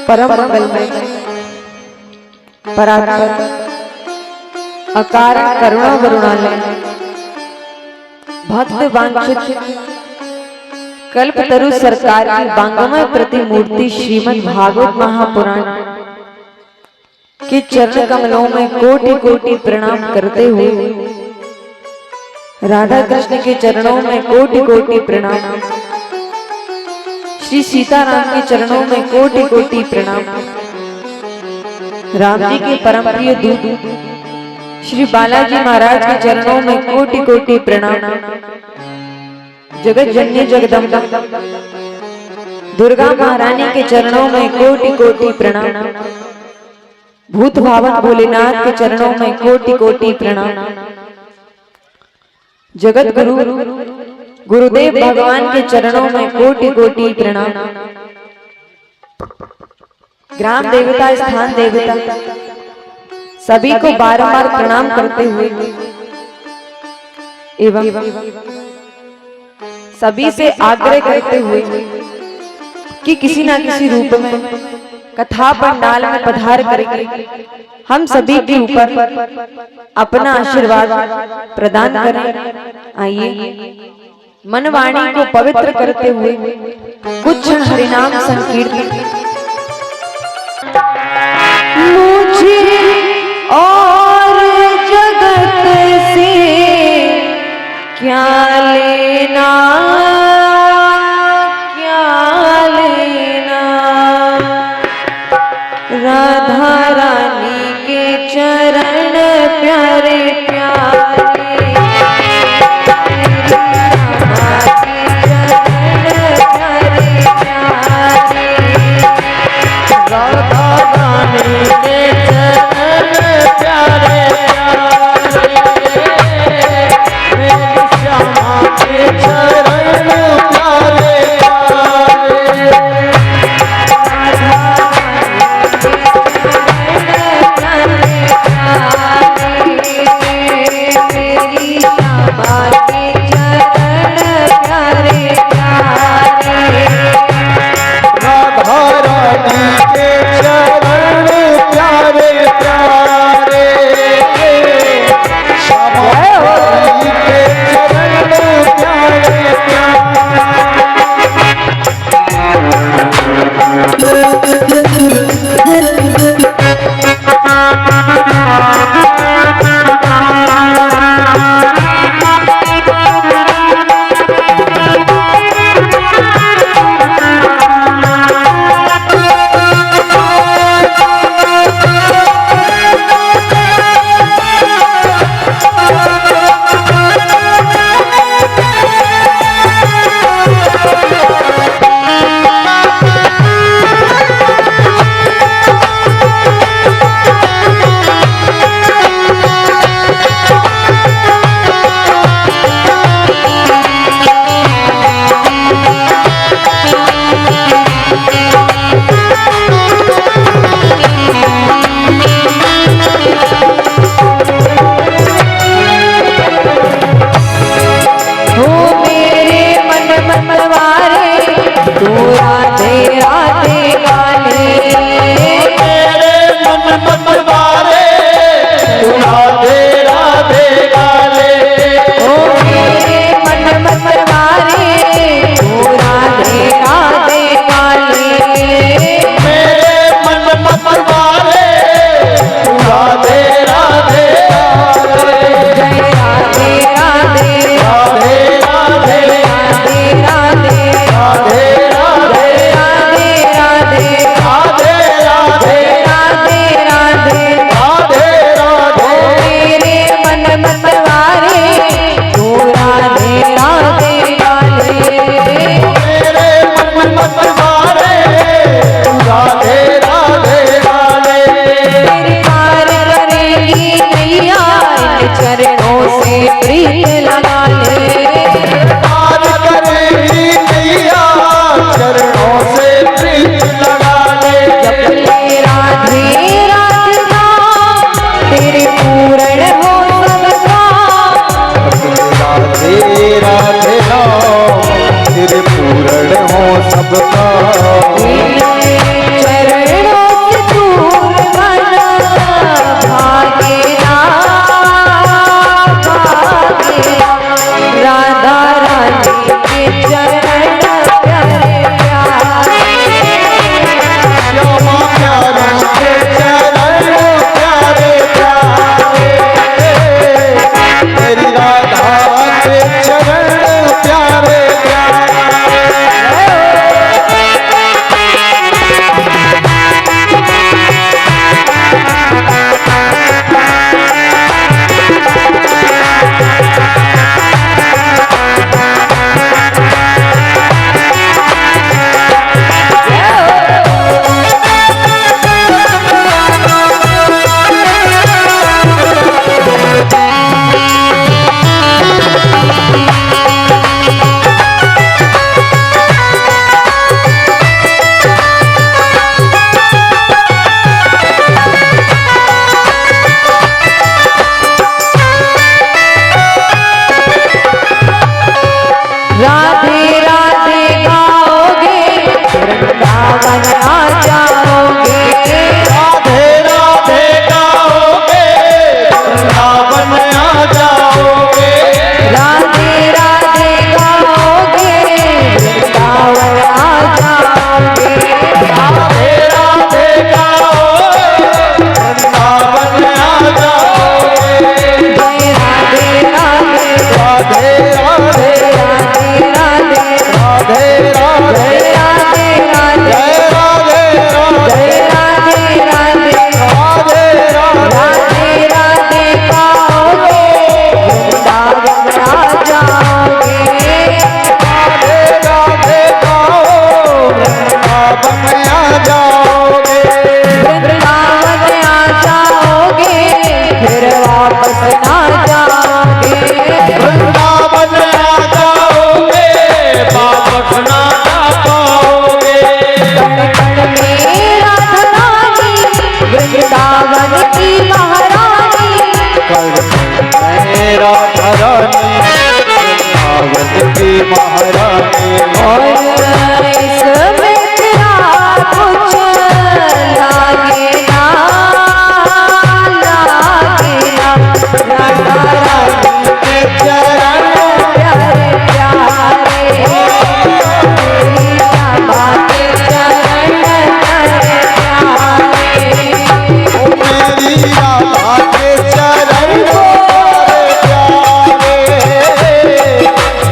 परम मंगलमय परात्पर अकारण करुणा वरुणालय भक्त वांछित कल्पतरु सरकार की बांगमय प्रतिमूर्ति श्रीमद् भागवत महापुराण के चरण कमलों में कोटि कोटि प्रणाम करते हुए राधा कृष्ण के चरणों में कोटि कोटि प्रणाम, श्री सीताराम के चरणों में कोटि कोटि प्रणाम, राम जी के परम प्रिय दूत श्री बालाजी महाराज के चरणों में कोटि कोटि प्रणाम, जगत जननी जगदम्बा दुर्गा महारानी के चरणों में कोटि कोटि प्रणाम, भूत भावन भोलेनाथ के चरणों में कोटि कोटि प्रणाम, जगत गुरु गुरुदेव भगवान के चरणों में कोटि कोटि प्रणाम, ग्राम देवता स्थान देवता सभी को बारंबार प्रणाम करते हुए एवं सभी से आग्रह करते हुए कि किसी न किसी रूप में कथा पंडाल में पधार करके हम सभी के ऊपर अपना आशीर्वाद प्रदान करें। आइए मन वाणी को पवित्र करते हुए कुछ क्षण हरिनाम संकीर्तन। मुझे और जगत से क्या लेना, क्या लेना, राधा रानी के चरण प्यारे प्यारे, राधा के चरण प्यारे प्यारे, वृंदावन आ जाओगे, राधे राधे गाओगे वृंदावन आ जाओगे, राधे राधे गाओगे वृंदावन आ जाओगे, राधे राधे गाओगे वृंदावन आ जाओगे, जय राधे राधे राधे राधे राधे राधे राधे राधे जय राधे राधे जय राधे राधे जय राधे राधे राधे राधे राधे राधे गाओगे वृंदावन आ जाओगे, राधे राधे गाओ वृंदावन आ जाओगे, वृंदावन आ जाओगे फिर वापस ना जाओगे, वृंदावन आ जाओगे वापस ना जा पाओगे, कण कण में राधा रानी वृंदावन की महारानी, मेरा धरानी वृंदावन की महारानी, और इसमें तेरा कुछ लागे ना राधा रानी के चरण प्यारे प्यारे तेरी श्यामा के चरण प्यारे प्यारे, मेरी राधा के चरण प्यारे,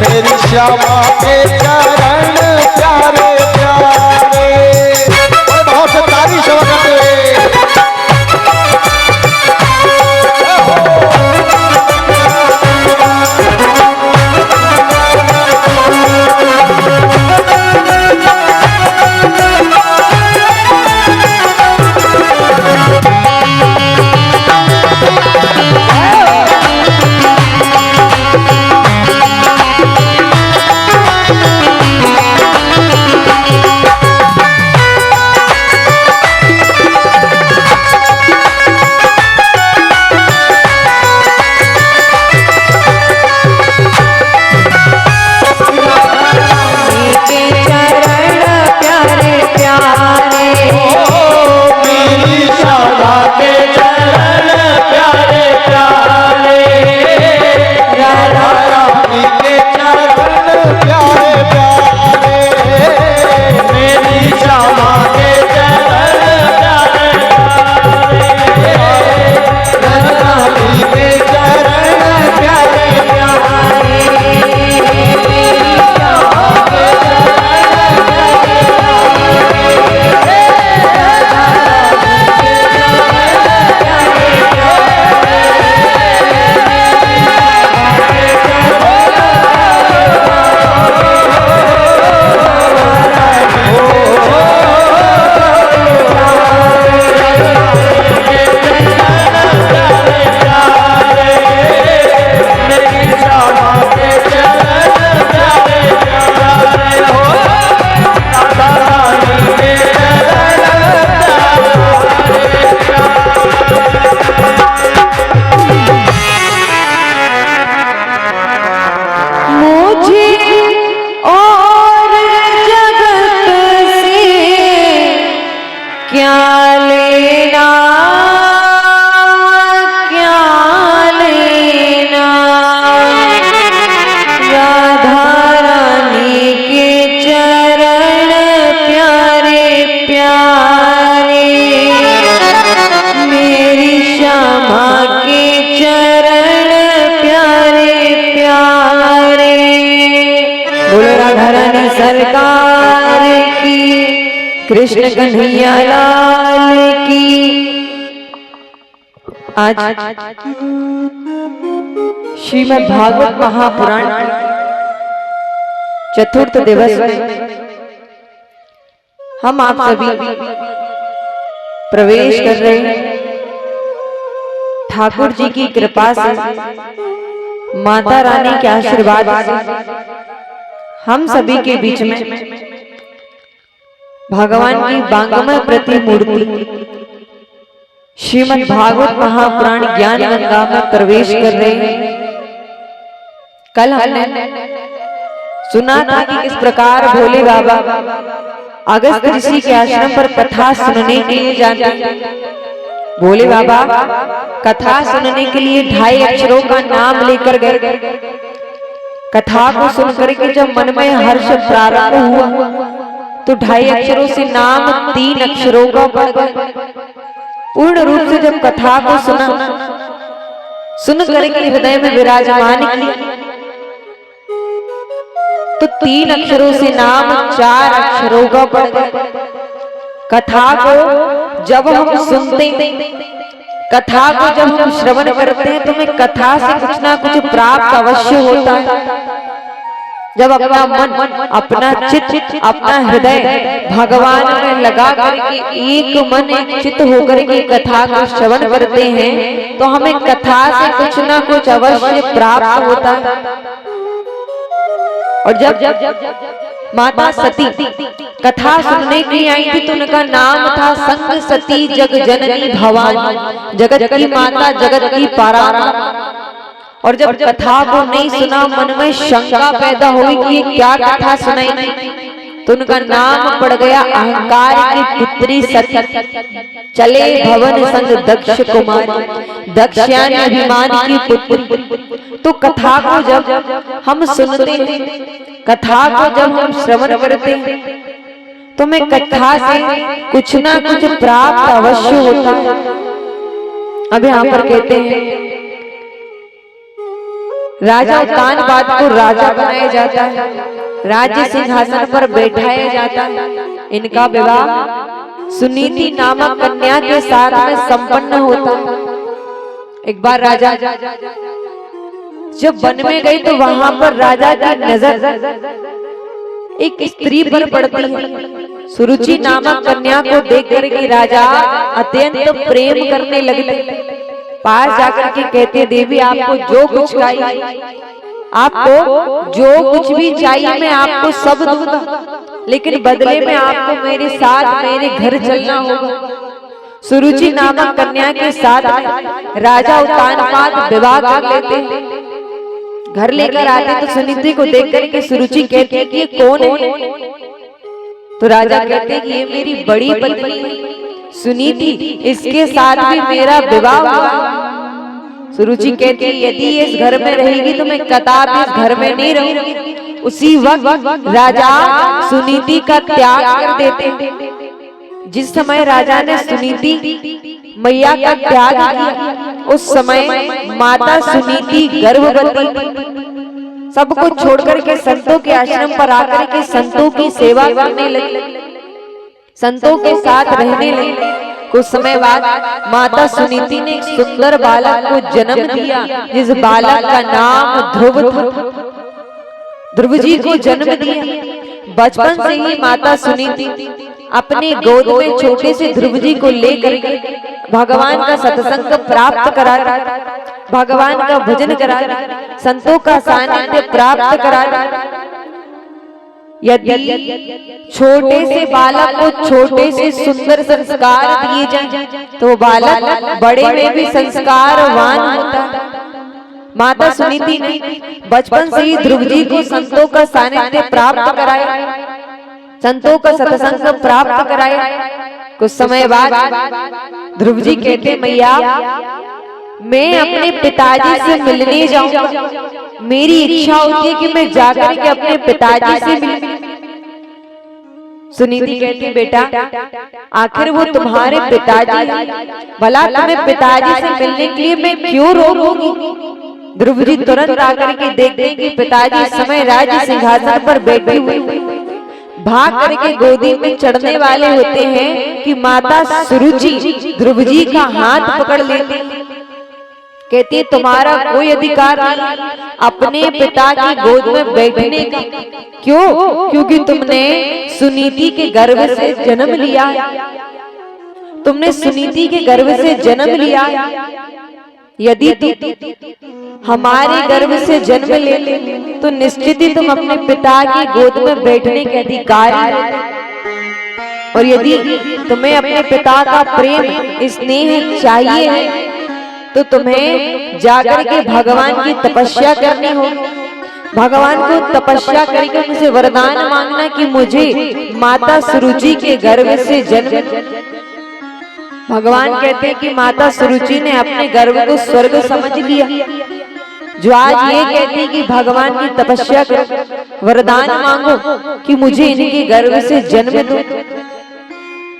मेरी श्यामा के चरण प्यारे प्यारे, और बहुत से तारी शब्द करते के चरण प्यारे प्यारे, मेरी श्यामा के चरण प्यारे प्यारे, राधा रानी के चरण प्यारे प्यारे, मेरी श्यामा के चरण प्यारे प्यारे, राधा रानी के चरण प्यारे प्यारे, मुझे और जगत से क्या लेना क्या लेना, राधा रानी के चरण प्यारे प्यारे, मेरी श्यामा के चरण प्यारे प्यारे, बोलो राधा रानी सरकार की, कृष्ण कन्हैया लाल की। आज श्रीमद् भागवत महापुराण चतुर्थ दिवस में हम आप सभी प्रवेश कर रहे हैं ठाकुर जी की कृपा से, माता रानी के आशीर्वाद से हम सभी के बीच में भगवान की वांगमय प्रतिमूर्ति श्रीमद् भागवत महापुराण ज्ञान गंगा में प्रवेश कर रहे हैं। कल हमने सुना था कि किस प्रकार भोले बाबा अगस्त ऋषि के आश्रम पर कथा सुनने के लिए जाते। बोले बाबा कथा सुनने के लिए 2.5 अक्षरों का नाम लेकर गए। कथा को सुनकर के जब मन में हर्ष प्रारंभ हुआ तो 2.5 अक्षरों से नाम 3 अक्षरों का बढ़ गया। पूर्ण रूप से जब कथा को सुन करके हृदय में विराजमान किया तो 3 अक्षरों से नाम 4 अक्षरों का बढ़ गया। कथा को जब हम सुनते, कथा को जब हम श्रवण करते हैं तो हमें कथा से कुछ ना कुछ प्राप्त अवश्य होता है। जब अपना मन, अपना चित्त, अपना हृदय भगवान में लगा करके एक मन एक चित्त होकर के कथा को श्रवण करते हैं तो हमें कथा से कुछ ना कुछ अवश्य प्राप्त होता है। और जब माता सती कथा सुनने के लिए आई थी तो उनका नाम था संग सती जग जननी भवानी, जगत की माता, जगत की पारा। और जब कथा को नहीं सुना मन में शंका पैदा हुई कि ये क्या कथा सुनाई तो उनका नाम पड़ गया अहंकार की पुत्री सती। चले भवन संग दक्ष कुमारी, दक्षयानी अभिमान की पुत्री। तो कथा को जब हम सुनते हैं, कथा को जब हम श्रवण करते हैं तो हमें कथा से कुछ ना कुछ प्राप्त अवश्य होता है। अब यहाँ पर कहते हैं राजा उत्तानपाद को राजा बनाया जाता है, राज्य सिंहासन पर बैठाया जाता है। इनका विवाह सुनीति नामक कन्या के साथ में संपन्न होता है। एक बार राजा जब वन में गए तो वहां पर राजा की नजर एक स्त्री पर पड़ती है। सुरुचि नामक कन्या को देख करके राजा अत्यंत प्रेम करने लगे। पास जाकर के कहते देवी आपको जो कुछ चाहिए, आपको जो कुछ भी चाहिए मैं आपको सब दूंगा, लेकिन बदले में आपको मेरे साथ मेरे घर चलना होगा। सुरुचि नामक कन्या के साथ राजा उत्तानपाद विवाह कर लेते हैं। घर लेकर आते तो सुनीति को देख करके सुरुचि कहती है कि ये कौन है? तो राजा कहते हैं कि ये मेरी बड़ी पत्नी सुनीति, इसके साथ भी मेरा विवाह हुआ। सुरुचि कहती है यदि ये इस घर में रहेगी तो मैं कदापि इस घर में नहीं रहूंगी। उसी वक्त राजा सुनीति का त्याग कर देते हैं। जिस समय राजा ने सुनीति मैया का त्याग किया उस समय माता सुनीति गर्भवती सब कुछ छोड़कर के संतों के आश्रम पर आकर के संतों की सेवा करने लगी, संतों के साथ रहने लगी। कुछ समय बाद माता सुनीति ने एक सुंदर बालक को जन्म दिया जिस बालक का नाम ध्रुव था। ध्रुव जी को जन्म दिया। बचपन से ही माता सुनीति अपने गोद में छोटे से ध्रुव जी को लेकर भगवान का सत्संग प्राप्त करा, भगवान का भजन करा, संतों का सानिध्य प्राप्त करा। यदि छोटे से बालक को छोटे से सुंदर संस्कार दिए जाएं तो वो बालक बड़े में भी संस्कारवान होता है। माता सुनीति ने बचपन से ही ध्रुव जी को संतों का सानिध्य प्राप्त कराया, संतों का सत्संग प्राप्त कराया। कुछ समय बाद ध्रुव जी कहते मैया मैं अपने पिताजी से मिलने जाऊंगा, मेरी इच्छा होती है कि मैं जाकर के अपने पिताजी से मिलूं। सुनीति कहती बेटा आखिर वो तुम्हारे पिताजी हैं, भला तुम्हें पिताजी से मिलने के लिए मैं क्यों रोकूंगी। ध्रुव जी तुरंत आकर के देखते हैं कि पिताजी इस समय राज्य सिंहासन पर बैठे हुए भाग करके गोदी में चढ़ने वाले होते हैं कि माता सुरुचि ध्रुव जी का हाथ पकड़ लेते हैं। कहती है तुम्हारा कोई अधिकार नहीं अपने पिता की गोद में बैठने का। क्यों? क्योंकि तुमने सुनीति के गर्भ से जन्म लिया, तुमने सुनीति के गर्भ से जन्म लिया। यदि तुम हमारे गर्भ से जन्म लेते तो निश्चित ही तुम अपने पिता की गोद में बैठने के अधिकारी होते। और यदि तुम्हें अपने पिता का प्रेम स्नेह चाहिए तो तुम्हें जाकर के भगवान की तपस्या करनी होगी, भगवान को तपस्या करके उनसे वरदान मांगना कि मुझे माता सुरुचि के गर्भ से जन्म। भगवान कहते हैं कि माता सुरुचि ने अपने गर्भ को स्वर्ग समझ लिया। जो आज ये कहती है कि भगवान की तपस्या करो, वरदान मांगो कि मुझे इनके गर्भ से जन्म दो।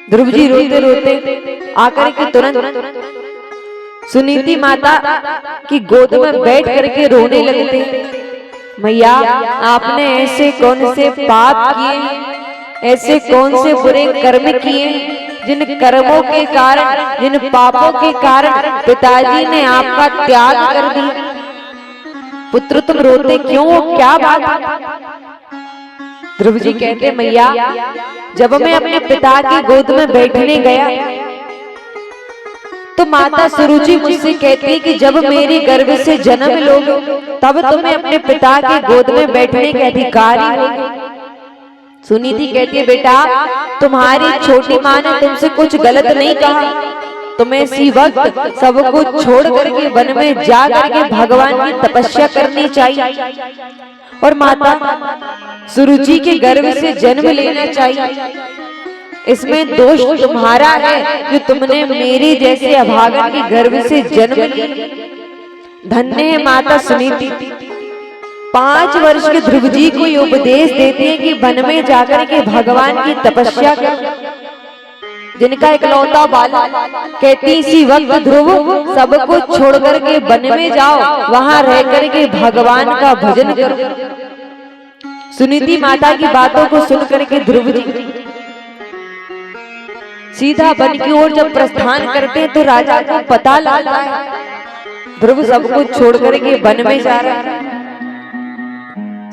ध्रुव जी रोते रोते आकर के तुरंत सुनीति माता की गोद में बैठ करके रोने लगते। मैया, आपने ऐसे कौन से पाप किए, ऐसे कौन से बुरे कर्म किए, जिन कर्मों के कारण, जिन पापों के कारण पिताजी ने आपका त्याग कर दिया। पुत्र तुम रोते क्यों हो, क्या बात? ध्रुव जी कहते, मैया जब मैं अपने पिता की गोद में बैठने गया तो माता सुरुचि मुझसे कहती कि जब मेरी गर्भ से जन्म लोगे तब तुम्हें अपने पिता के गोद में बैठने के अधिकारी होगे। सुनीति कहती है, बेटा तुम्हारी छोटी माँ ने तुमसे कुछ गलत नहीं कहा, तुम्हें इसी वक्त सब कुछ छोड़ करके वन में जा करके भगवान की तपस्या करनी चाहिए और माता सुरुचि के गर्भ से जन्म लेना चाहिए। इसमें दोष तुम्हारा है जो तुमने मेरी जैसे अभागन के गर्भ से जन्म लिया। धन्य है माता सुनीति। 5 वर्ष के ध्रुव जी को ये उपदेश देते हैं कि वन में जाकर के भगवान की तपस्या करो। जिनका इकलौता बालक कहती इसी वक्त ध्रुव सब कुछ छोड़ करके वन में जाओ, वहां रह करके भगवान का भजन करो। सुनीति माता की बातों को सुन करके ध्रुव जी सीधा वन की ओर जब प्रस्थान करते हैं तो राजा को पता लगता है ध्रुव सब कुछ छोड़ करके वन में जा रहा है।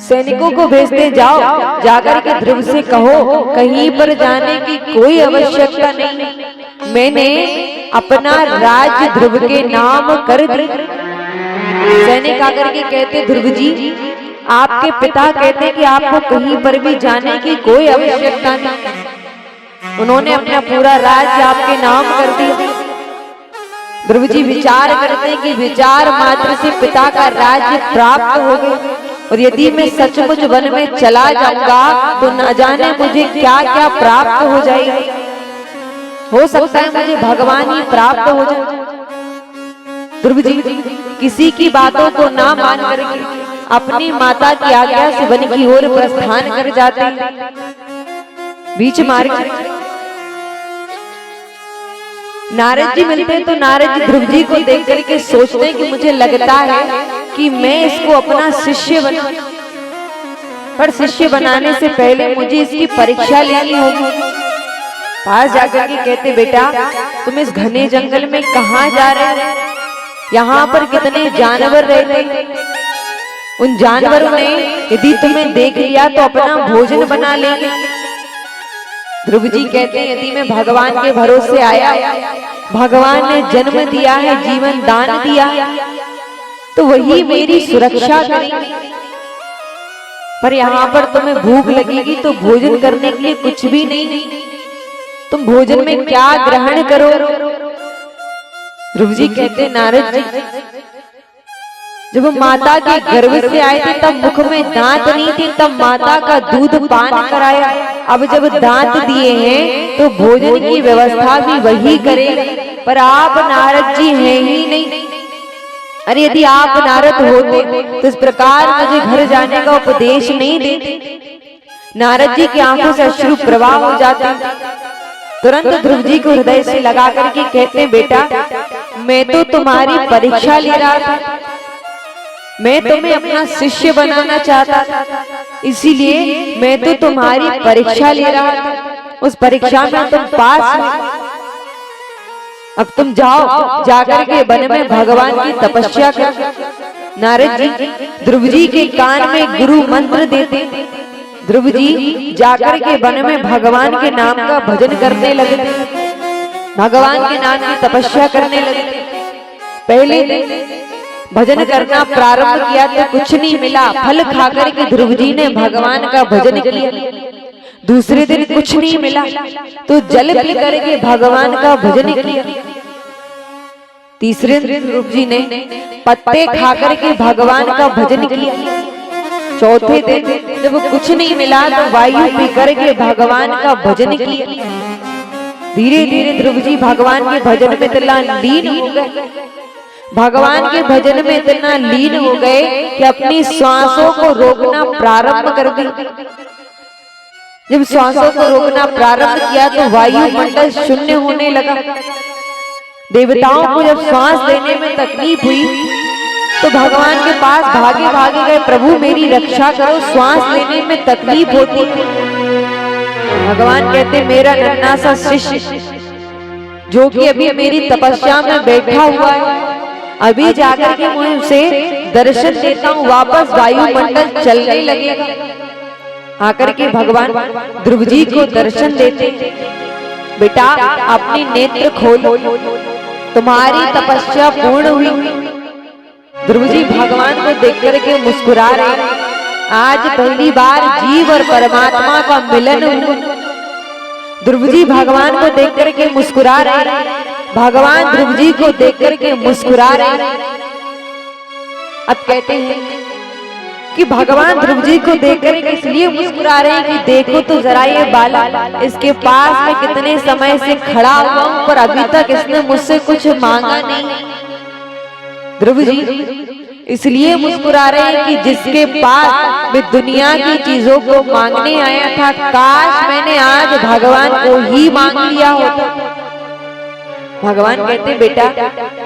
सैनिकों को भेजते, जाओ जाकर के ध्रुव से कहो कहीं पर जाने की कोई आवश्यकता नहीं, मैंने अपना राज्य ध्रुव के नाम कर दिया। सैनिक आकर के कहते, ध्रुव जी आपके पिता कहते कि आपको कहीं पर भी जाने की कोई आवश्यकता नहीं, उन्होंने अपना पूरा राज्य आपके नाम कर दिया। ध्रुव जी विचार करते कि विचार मात्र से पिता का राज्य प्राप्त हो गया और यदि मैं सचमुच वन में चला जाऊंगा तो न जाने मुझे क्या क्या प्राप्त हो जाएगा, हो सकता है मुझे भगवान ही प्राप्त हो जाए। ध्रुव जी किसी की बातों को ना मान करके अपनी माता की आज्ञा से वन की ओर प्रस्थान कर जाते हैं। बीच मार्ग नारद जी मिलते हैं तो नारद जी ध्रुव जी को देख करके सोचते हैं कि मुझे लगता है कि मैं इसको अपना शिष्य बना, पर शिष्य बनाने से पहले मुझे इसकी परीक्षा लेनी होगी। पास जाकर के कहते, बेटा तुम इस घने जंगल में कहाँ जा रहे हो, यहाँ पर कितने जानवर रहते, उन जानवरों ने यदि तुम्हें देख लिया तो अपना भोजन बना लेंगे। ध्रुव जी कहते हैं, यदि मैं भगवान के भरोसे आया, भगवान ने जन्म दिया है, जीवन दान दिया है, तो वही मेरी सुरक्षा करेंगे। पर यहाँ पर तुम्हें भूख लगेगी तो भोजन करने के लिए कुछ भी नहीं, तुम भोजन में क्या ग्रहण करो? ध्रुव जी कहते, नारद जी जब माता के गर्भ से आए थे तब मुख में दांत नहीं थे, तब माता का दूध पान कराया। अब जब दांत दिए हैं तो भोजन की व्यवस्था भी वही करेगा, पर आप नारद जी हैं ही नहीं। अरे यदि आप नारद होते तो इस प्रकार मुझे घर जाने का उपदेश नहीं देते। नारद जी की आंखों से अश्रु प्रवाह हो जाता। तुरंत ध्रुव जी को हृदय से लगा करके कहते, बेटा मैं तो तुम्हारी परीक्षा ले रहा था, मैं तुम्हें अपना शिष्य बनाना चाहता था, इसीलिए मैं तो तुम्हारी परीक्षा ले रहा था। उस परीक्षा में तुम पास हुए, अब तुम जाओ जाकर के वन में भगवान की तपस्या कर। नारद जी ध्रुव जी के कान में गुरु मंत्र देते। ध्रुव जी जाकर के वन में भगवान के नाम का भजन करने लगे, भगवान के नाम की तपस्या करने लगे। पहले भजन करना प्रारंभ किया तो कुछ नहीं मिला, फल खाकर के ध्रुव जी ने भगवान का भजन किया। दूसरे दिन कुछ नहीं मिला तो जल पी करके भगवान का भजन किया। तीसरे दिन ध्रुव जी ने पत्ते खा करके भगवान का भजन किया। चौथे दिन जब कुछ नहीं मिला तो वायु पी करके भगवान का भजन किया। धीरे धीरे ध्रुव जी भगवान के भजन में इतना लीन हो गए, भगवान के भजन में इतना लीन हो गए कि अपनी श्वासों को रोकना प्रारंभ कर दी। जब श्वासों को रोकना प्रारंभ किया तो वायुमंडल शून्य होने लगा। देवताओं को जब श्वास लेने में तकलीफ हुई तो भगवान के पास भागे भागे गए, प्रभु मेरी रक्षा करो, श्वास लेने में तकलीफ होती है। भगवान कहते मेरा नन्हा सा शिष्य जो कि अभी मेरी तपस्या में बैठा हुआ है, अभी जाकर के मैं उसे दर्शन देता हूँ, वापस वायुमंडल चलने लगेगा। आकर के भगवान ध्रुव जी को दर्शन देते, बेटा अपनी नेत्र खोलो, तुम्हारी तपस्या पूर्ण हुई। ध्रुव जी भगवान को देख करके मुस्कुरा रहे, आज पहली बार जीव और परमात्मा का मिलन हुआ। ध्रुव जी भगवान को देख करके मुस्कुरा रहे, भगवान ध्रुव जी को देख करके मुस्कुरा रहे। अब कहते हैं कि भगवान ध्रुव जी को देख करके इसलिए मुस्कुरा रहे हैं कि देखो तो जरा ये बाला, इसके पास में कितने समय से खड़ा हुआ हूं पर अभी तक इसने मुझसे कुछ मांगा नहीं। ध्रुव जी इसलिए मुस्कुरा रहे हैं कि जिसके पास मैं दुनिया की चीजों को मांगने आया था, काश मैंने आज भगवान को ही मांग लिया होता। भगवान कहते बेटा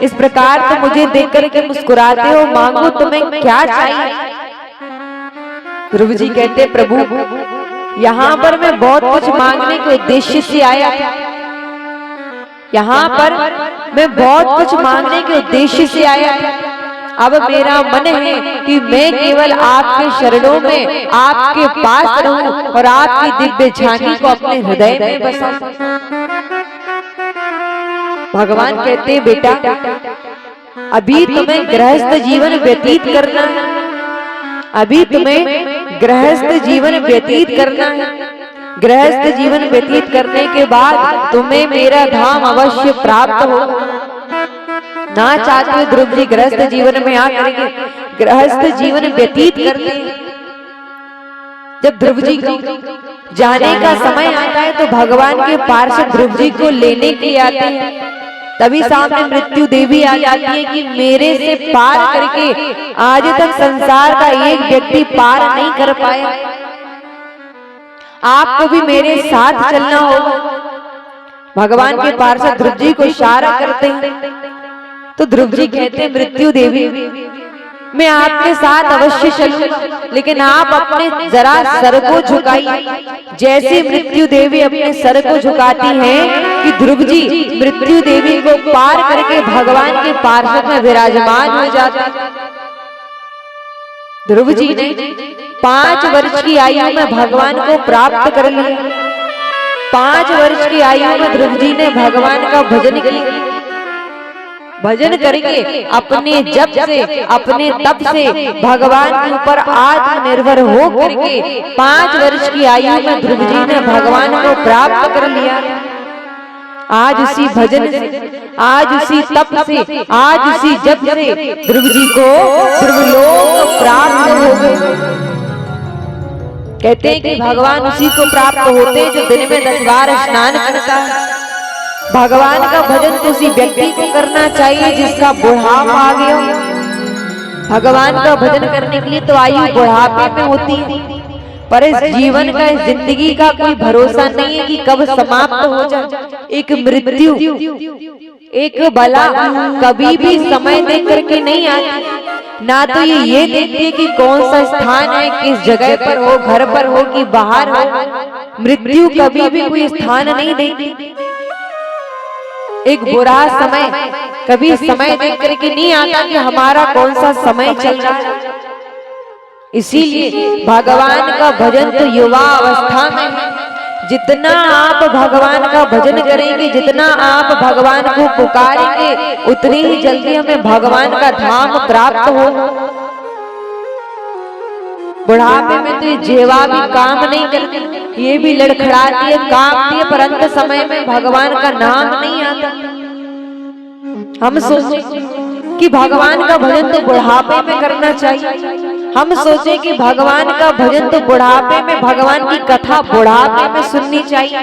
इस प्रकार तो मुझे देख करके मुस्कुराते हो, मांगो तुम्हें क्या चाहिए। ध्रुव जी कहते प्रभु यहाँ पर मैं बहुत कुछ मांगने के उद्देश्य से आया था, यहाँ पर मैं बहुत कुछ मांगने के उद्देश्य से आया था। अब मेरा मन है कि मैं केवल आपके शरणों में आपके पास रहूं और आपकी दिव्य झांकी को अपने हृदय में बसा। भगवान कहते बेटा अभी तुम्हें गृहस्थ जीवन व्यतीत करना है, अभी तुम्हें गृहस्थ जीवन व्यतीत करना है। गृहस्थ जीवन व्यतीत करने के बाद तुम्हें मेरा धाम अवश्य प्राप्त हो। ना चाहते हुए ध्रुव जी गृहस्थ जीवन में आकर के गृहस्थ जीवन व्यतीत करते। जब ध्रुव जी को जाने का समय आता है तो भगवान के पार्षद ध्रुव जी को लेने के लिए आते हैं। तभी सामने मृत्यु देवी आ जाती है कि मेरे से पार करके आज तक संसार का एक व्यक्ति पार नहीं कर पाया, आपको भी मेरे साथ चलना होगा। भगवान के पार्षद ध्रुव जी को इशारा करते हैं तो ध्रुव जी कहते मृत्यु देवी मैं आपके साथ अवश्य चलूंगा, लेकिन आप अपने जरा सर को झुकाइए। जैसे मृत्यु देवी अपने सर को झुकाती हैं कि ध्रुव जी मृत्यु देवी को पार करके भगवान के पार्षद में विराजमान हो जाते। ध्रुव जी ने 5 वर्ष की आयु में भगवान को प्राप्त कर लिया। 5 वर्ष की आयु में ध्रुव जी ने भगवान का भजन किया। भजन करके अपने जप से अपने तप से भगवान के ऊपर आत्मनिर्भर हो करके 5 वर्ष की आयु में ध्रुव जी ने भगवान को प्राप्त कर लिया। आज उसी भजन से, आज उसी तप से, आज उसी जप से ध्रुव जी को ध्रुवलोक प्राप्त हो गए। कहते हैं कि भगवान उसी को प्राप्त होते जो दिन में 10 बार स्नान करता है। भगवान का भजन तो उसी व्यक्ति को करना चाहिए जिसका बुढ़ापा आ गया। भगवान का भजन करने के लिए तो आयु बुढ़ापे में होती है, पर इस जीवन का, इस जिंदगी का कोई भरोसा नहीं है कि कब समाप्त हो जाए। एक मृत्यु, एक बला कभी भी समय दे करके नहीं आती। ना तो ये देखती है कि कौन सा स्थान है, किस जगह पर हो, घर पर हो कि बाहर हो। मृत्यु कभी भी कोई स्थान नहीं देती। एक बुरा समय कभी समय देख करके नहीं आता कि हमारा कौन सा समय चल रहा है। इसीलिए भगवान का भजन तो युवा अवस्था में है। जितना आप भगवान का भजन करेंगे, जितना आप भगवान को पुकारेंगे, उतनी ही जल्दी हमें भगवान का धाम प्राप्त हो। बुढ़ापे में तो ये जेवा भी काम नहीं करती, ये भी लड़खड़ाती है, कांपती है, परंतु समय में भगवान का नाम नहीं आता। हम सोचते कि भगवान का भजन तो बुढ़ापे में करना चाहिए, हम सोचे कि भगवान का भजन तो बुढ़ापे में, भगवान की कथा बुढ़ापे में सुननी चाहिए,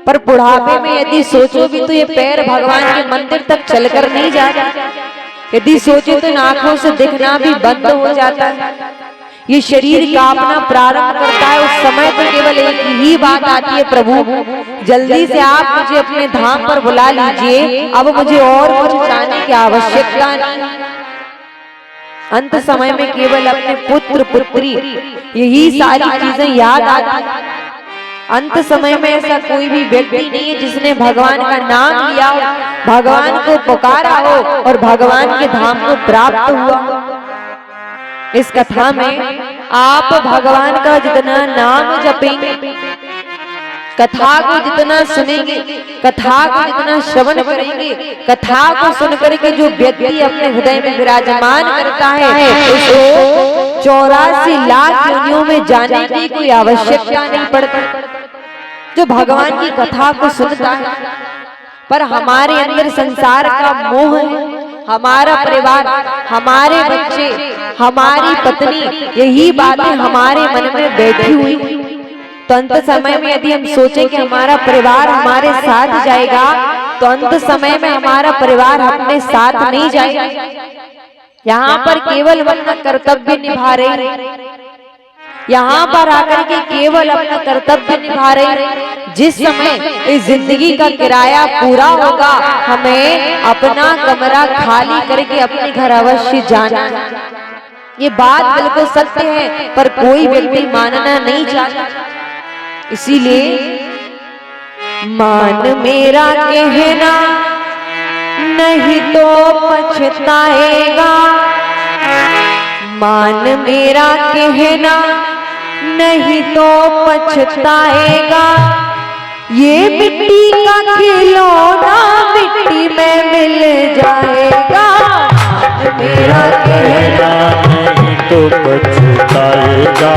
पर बुढ़ापे में यदि सोचो भी तो ये पैर भगवान के मंदिर तक चलकर नहीं जाता, यदि सोचे तो इन आंखों से दिखना भी बंद हो जाता है, ये शरीर कांपना प्रारंभ करता है। उस समय तो केवल एक ही बात आती है, प्रभु जल्दी से आप मुझे अपने धाम पर बुला लीजिए, अब मुझे और कुछ जाने की आवश्यकता नहीं। अंत समय में केवल अपने पुत्र पुत्री यही सारी चीजें याद आती। अंत समय में ऐसा कोई भी व्यक्ति नहीं है जिसने भगवान का नाम लिया हो, भगवान को पुकारा हो और भगवान के धाम को प्राप्त हुआ। इस कथा में आप भगवान का जितना नाम जपेंगे, कथा को जितना सुनेंगे, कथा को जितना श्रवण करेंगे, कथा को सुनकर के जो व्यक्ति अपने हृदय में विराजमान करता है उसको 84 लाख योनियों में जाने की कोई आवश्यकता नहीं पड़ती। जो भगवान की कथा को सुनता है, पर हमारे अंदर संसार का मोह है, हमारा परिवार, हमारे बच्चे, हमारी पत्नी, यही बातें हमारे मन में बैठी हुई, तो अंत समय में यदि हम सोचें कि हमारा परिवार हमारे साथ जाएगा, तो अंत समय में हमारा परिवार अपने साथ नहीं जाएगा। यहाँ पर केवल अपना कर्तव्य निभा रहे, यहाँ पर आकर के केवल अपना कर्तव्य निभा रहे। जिस समय इस जिंदगी का किराया पूरा होगा, हमें अपना कमरा खाली करके अपने घर अवश्य जाना। ये बात बिल्कुल सत्य है, पर कोई व्यक्ति मानना नहीं चाहता। इसीलिए मान मेरा कहना नहीं तो पछताएगा, मान मेरा कहना नहीं तो पछताएगा, ये मिट्टी का खिलौना मिट्टी में मिल जाएगा। मेरा कहना नहीं तो पछताएगा,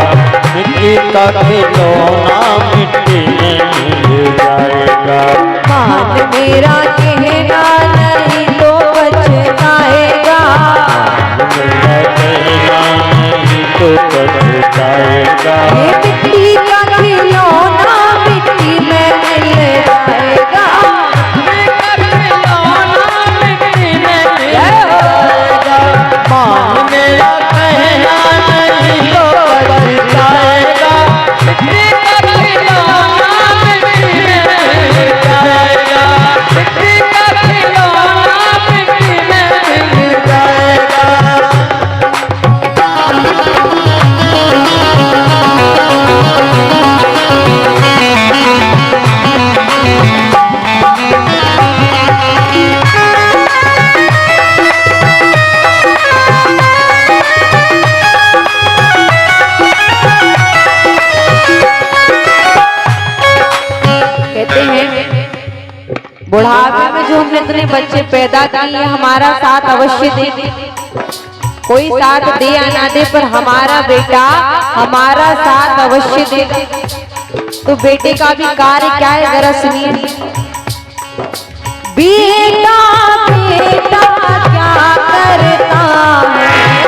मिट्टी का खिलौना मिट्टी में मिल जाएगा। मान मेरा कहना नहीं तो पछताएगा, मेरा कहना नहीं तो पछताएगा, ये मिट्टी का खिलौना मिट्टी में मिल जाएगा। मान मेरा कहना नहीं तो पछताएगा, मिट्टी का खिलौना मिट्टी में मिल जाएगा, मिट्टी का खिलौना मिट्टी में मिल जाएगा। कहते हैं बुढ़ापे में जो हमने इतने बच्चे पैदा किए, हमारा साथ अवश्य देंगे। कोई साथ दे या ना दे, पर हमारा बेटा हमारा साथ अवश्य देगा। तो बेटे का भी कार्य क्या है, जरा सुनिए। बेटा बेटा क्या करता है,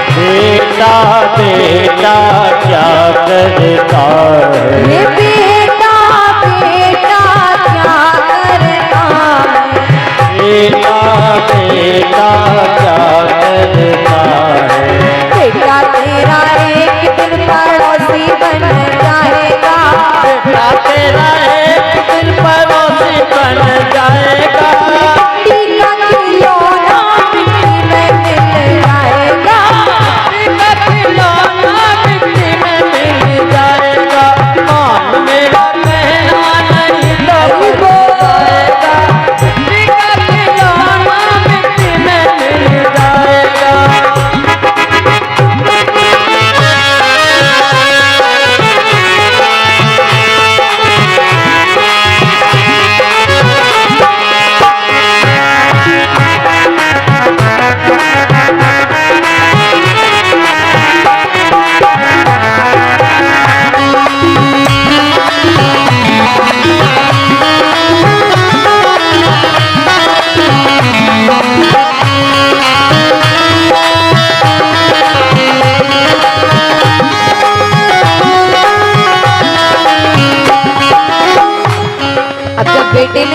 बेटा बेटा क्या करता है, ये बेटा बेटा क्या करता है, बेटा बेटा क्या करता है, बेटा तेरा एक दिन पड़ोसी बन जाएगा, बेटा तेरा एक दिन पड़ोसी बन जाएगा, मिट्टी का खिलौना मिट्टी में मिल जाएगा, मिट्टी का खिलौना मिट्टी में मिल जाएगा।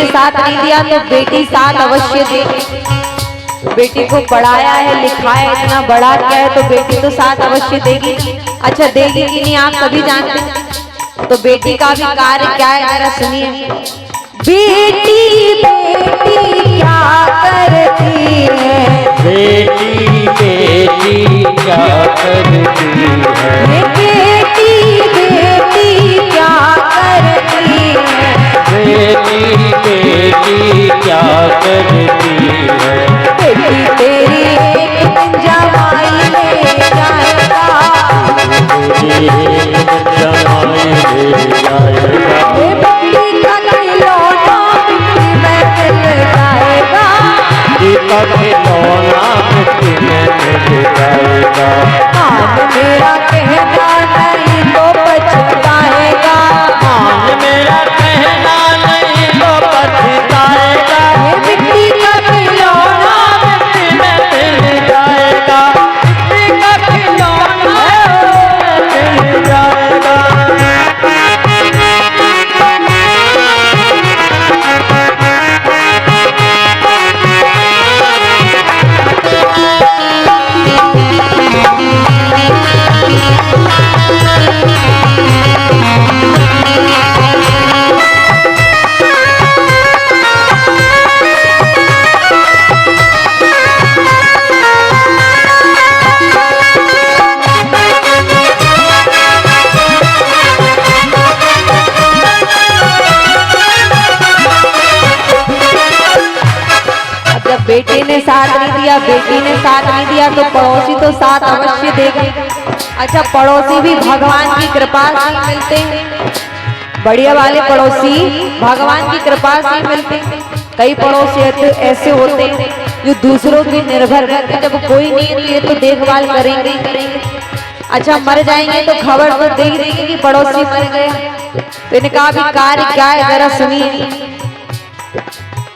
ने साथ नहीं दिया तो बेटी साथ अवश्य दे। बेटी को पढ़ाया है लिखाया इतना बड़ा क्या है तो बेटी तो साथ अवश्य देगी। अच्छा देगी कि नहीं आप सभी जानते हैं। तो बेटी का भी कार्य क्या है जरा सुनिए। बेटी बेटी क्या करती है, बेटी बेटी क्या करती है, बेटी बेटी क्या करती है, बेटी बेटी क्या करती है। बेटी तेरी एक दिन जमाई ले जाएगा, जमाई ले जाएगा, ये बेटी का खिलौना मिट्टी में मिल जाएगा, का खिलौना मिट्टी में मिल जाएगा। मान मेरा कहना नहीं तो पछताएगा, मान मेरा कहना नहीं तो पछताएगा। ये मिट्टी का खिलौना मिट्टी में मिल जाएगा, मिट्टी का खिलौना मिल जाएगा। जब बेटे ने साथ नहीं दिया बेटी ने साथ नहीं दिया तो पड़ोसी तो साथ अवश्य देगा। अच्छा पड़ोसी भी भगवान की कृपा से ही मिलते हैं, बढ़िया वाले पड़ोसी भगवान की कृपा से ही मिलते हैं। कई पड़ोसी ऐसे होते हैं जो दूसरों पे निर्भर रहते हैं, जब कोई नहीं है तो ये तो देखभाल करेंगे ही करेंगे। अच्छा मर जाएंगे तो खबर तो दे ही देंगे कि पड़ोसी मर गए। तो इनका भी कार्य क्या है जरा सुनिए।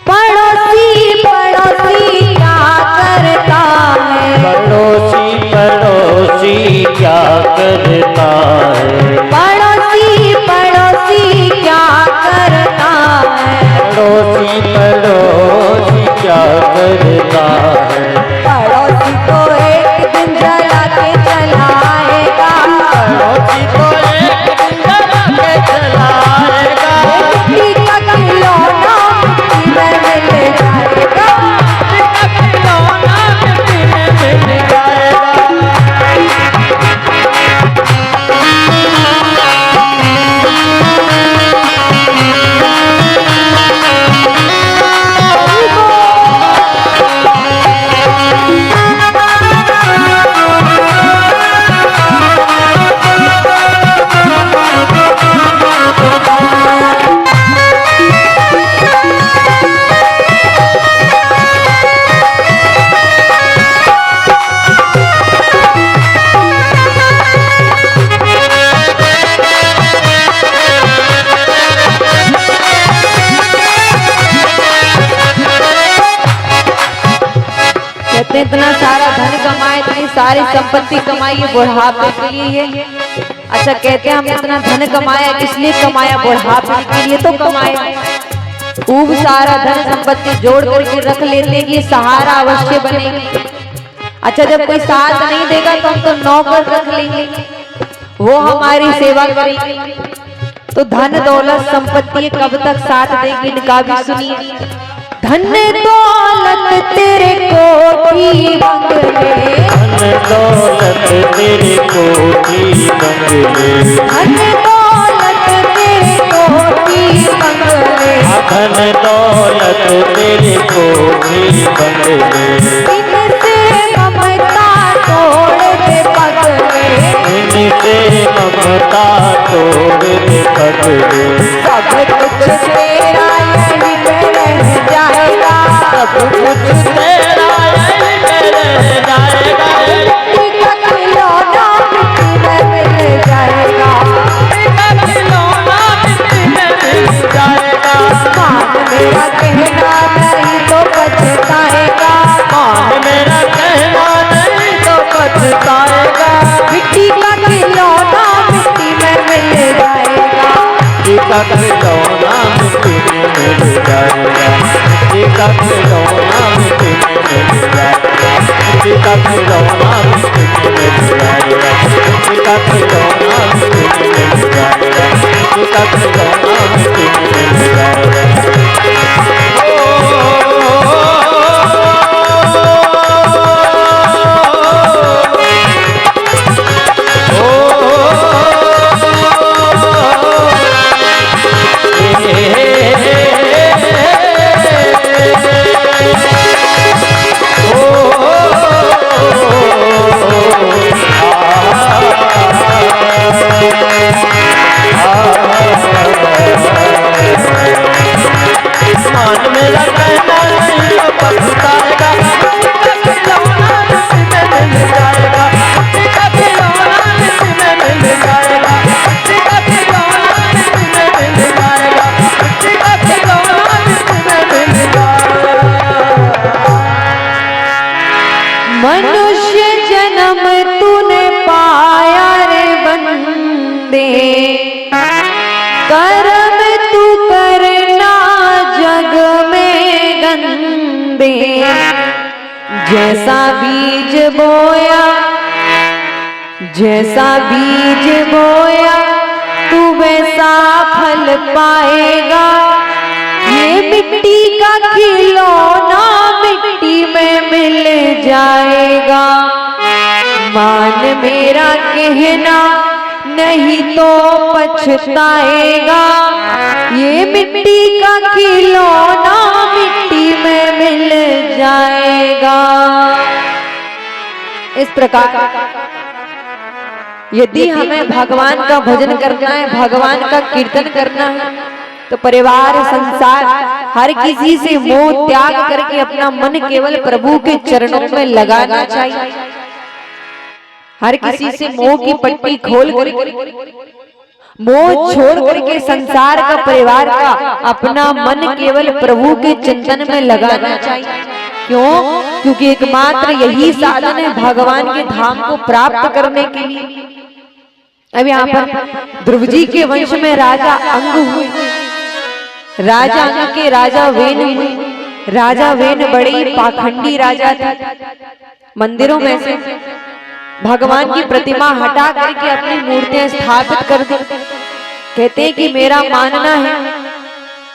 पड़ोसी पड़ोसी क्या करता है, पड़ोसी पड़ोसी क्या करता है, पड़ोसी पड़ोसी क्या करता है, पड़ोसी पड़ोसी क्या करता है। पड़ोसी को एक दिन जला के चलाएगा, पड़ोसी को एक दिन जला के चलाएगा, मिट्टी का खिलौना मिट्टी में मिल जाएगा, मिट्टी का खिलौना मिट्टी में मिल जाएगा। कहते इतना सारा धन कमाए इतनी सारी संपत्ति कमाई है बुढ़ापे के लिए ये। अच्छा कहते हैं हम इतना धन कमाया किसलिए कमाया, बुढ़ापे के लिए तो कमाया। खूब सारा धन संपत्ति जोड़ करके रख लेते हैं कि सहारा अवश्य बनेगी। अच्छा जब कोई साथ नहीं देगा तो हम तो नौकर रख लेंगे, वो हमारी सेवा करेंगे। तो धन दौलत संपत्ति कब तक साथ देगी इनका भी सुनिए। धन दौलत तेरे कोठी बंगले, धन दौलत तेरे कोठी बंगले, धन दौलत तेरे कोठी बंगले, धन दौलत तेरे कोठी बंगले, इनसे ममता तोड़ दे पगले, इनसे ममता तोड़ दे पगले। सब कुछ तेरा यहीं पे रह जाएगा, सब कुछ तेरा यहीं पे रह जाएगा, मिट्टी का खिलौना मिट्टी में मिल जाएगा, मिट्टी का खिलौना मिट्टी में मिल जाएगा। मान मेरा कहना नहीं तो पछताएगा, मान मेरा कहना नहीं तो पछताएगा, मिट्टी का खिलौना मिट्टी में मिल जाएगा, मिट्टी का खिलौना मिट्टी में मिल जाएगा, मिट्टी का खिलौना मिट्टी में मिल जाएगा, मिट्टी का खिलौना मिट्टी में मिल जाएगा, मिट्टी का खिलौना मिट्टी में मिल जाएगा, मिट्टी का खिलौना मिट्टी में मिल जाएगा। मान मेरा कहना नहीं पछताएगा, मिट्टी का खिलौना मिट्टी में मिल जाएगा, मिट्टी का खिलौना मिट्टी में मिल जाएगा, मिट्टी का खिलौना मिट्टी में मिल जाएगा, मिट्टी का खिलौना मिट्टी में मिल जाएगा। मनुष्य जन्म तूने पाया रे बंदे, कर्म तू करना जग में गंदे, जैसा बीज बोया तू वैसा फल पाएगा, ये मिट्टी का खिलौना मिट्टी में मिल जाएगा। मान मेरा कहना नहीं तो पछताएगा, ये मिट्टी का खिलौना मिट्टी में मिल जाएगा। इस प्रकार यदि हमें भगवान का भजन करना है, भगवान का कीर्तन करना है, तो परिवार संसार हर किसी से मोह त्याग करके अपना मन केवल प्रभु के चरणों में लगाना चाहिए। हर किसी से मोह की पट्टी खोल कर मोह छोड़ करके संसार का परिवार का अपना मन केवल प्रभु के चिंतन में लगाना चाहिए। क्यों? क्योंकि एकमात्र यही साधन है भगवान के धाम को प्राप्त करने के लिए। अब यहाँ पर ध्रुव जी के वंश में राजा अंग हुए, राजा अंग के राजा वेन हुए। राजा वेन बड़े ही पाखंडी राजा थे। मंदिरों में से भगवान की प्रतिमा हटा करके अपनी मूर्तियां स्थापित कर दी। कहते हैं कि मेरा मानना है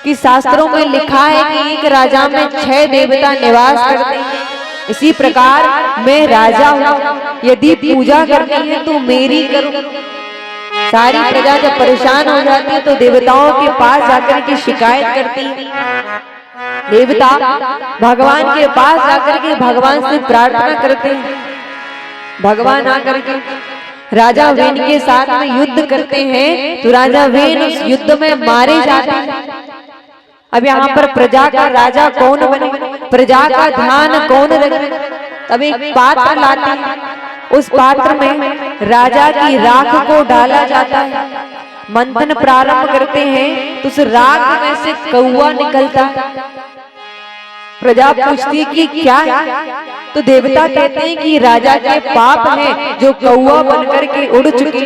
कि शास्त्रों में लिखा है कि एक राजा में 6 देवता निवास करते हैं। इसी प्रकार मैं राजा हूँ, यदि पूजा करनी है तो मेरी करूं। सारी प्रजा जब परेशान हो जाती है तो देवताओं के पास जाकर के शिकायत करती है। देवता भगवान के पास जाकर के भगवान से प्रार्थना करते हैं। भगवान आकर के राजा वेन के साथ में युद्ध करते हैं तो राजा वेन उस युद्ध में मारे जाते हैं। अब यहाँ पर प्रजा का राजा कौन बने, प्रजा का ध्यान कौन रखे? तब एक पात्र लाते हैं, उस पात्र में राजा की राख को डाला जाता है। मंथन प्रारंभ करते हैं तो उस राख में से कौआ निकलता है। प्रजा पूछती है कि क्या है? तो देवता कहते हैं कि राजा के पाप हैं जो कौआ बनकर के उड़ चुके।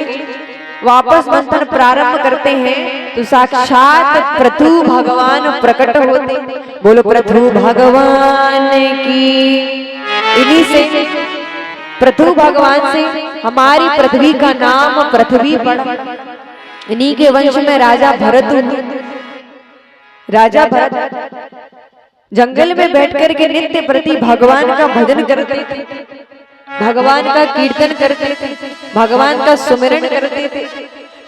वापस मंथन प्रारंभ करते हैं तो साक्षात पृथु भगवान प्रकट होते। बोलो पृथु भगवान की। इन्हीं से पृथु भगवान से हमारी पृथ्वी का नाम पृथ्वी पड़ा। इन्हीं के वंश में राजा भरत हुए। राजा भरत जंगल में बैठ करके नित्य प्रति भगवान का भजन करते थे, भगवान का कीर्तन करते थे, भगवान का सुमिरन करते थे।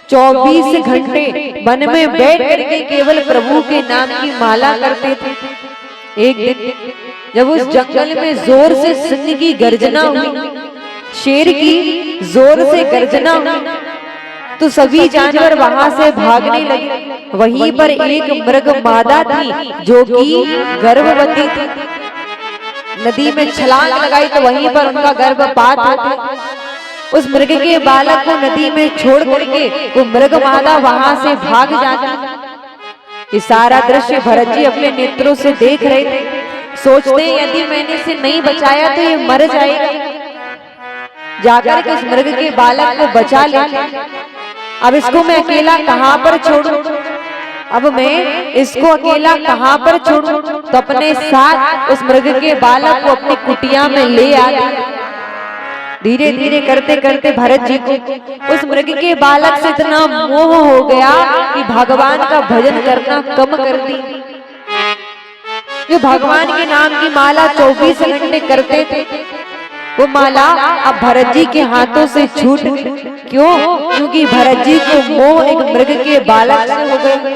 24 घंटे वन में बैठ करके केवल प्रभु के नाम की माला करते थे। एक दिन जब उस जंगल में जोर से सिंह की गर्जना हुई, शेर की जोर से गर्जना हुई, तो सभी जानवर वहां से भागने लगे। वहीं पर एक मृग मादा थी जो कि गर्भवती थी। नदी में छलांग लगाई तो वहीं पर उनका गर्भपात होता। उस मृग के बालक को नदी में छोड़ करके वो मृग मादा वहां से भाग जाती। ये सारा दृश्य भरत जी अपने नेत्रों से देख रहे थे। सोचते यदि मैंने इसे नहीं बचाया तो ये मर जाएगा। जाकर के उस मृग के बालक को बचा ले। अब इसको मैं अकेला कहां पर छोड़ूं? अब मैं इसको अकेला कहाँ पर छोड़ूं? तो अपने साथ उस मृग के बालक को अपनी कुटिया में ले आए। धीरे धीरे करते करते भरत जी को उस मृग के बालक से इतना मोह हो गया कि भगवान का भजन करना कम कर दी। जो भगवान के नाम की माला 24 घंटे करते थे, वो माला अब भरत जी के हाथों से छूट गई। क्यों? क्योंकि भरत जी को मोह एक मृग के बालक से हो गया।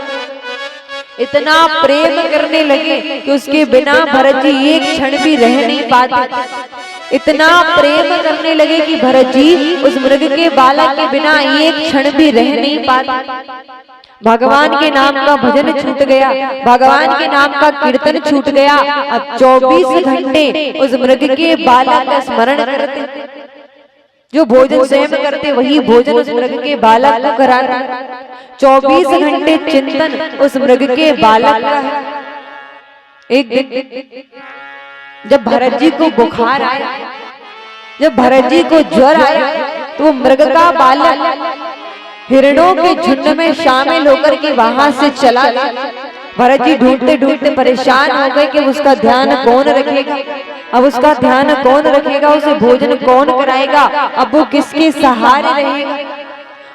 इतना प्रेम करने लगे कि उसके बिना भरत जी एक क्षण भी रह नहीं पाते। इतना प्रेम करने लगे कि भरत जी उस मृग के बालक के बिना एक क्षण भी रह नहीं पाते। भगवान के नाम का भजन छूट गया, भगवान के नाम का कीर्तन छूट गया। अब 24 घंटे उस मृग के बालक का स्मरण करते। जो भोजन स्वयं करते वही भोजन उस मृग के बालक को कराते। 24 घंटे चिंतन उस मृग के बालक का है। एक दिन जब भरत जी को बुखार आया, जब भरत जी को ज्वर आया, तो वो मृग का बालक हिरणों के झुंड में शामिल होकर के वहां से चला गया। भरत जी ढूंढते ढूंढते परेशान हो गए कि उसका ध्यान कौन रखेगा। अब उसका ध्यान कौन रखेगा, उसे भोजन कौन कराएगा, अब वो किसके सहारे रहेगा।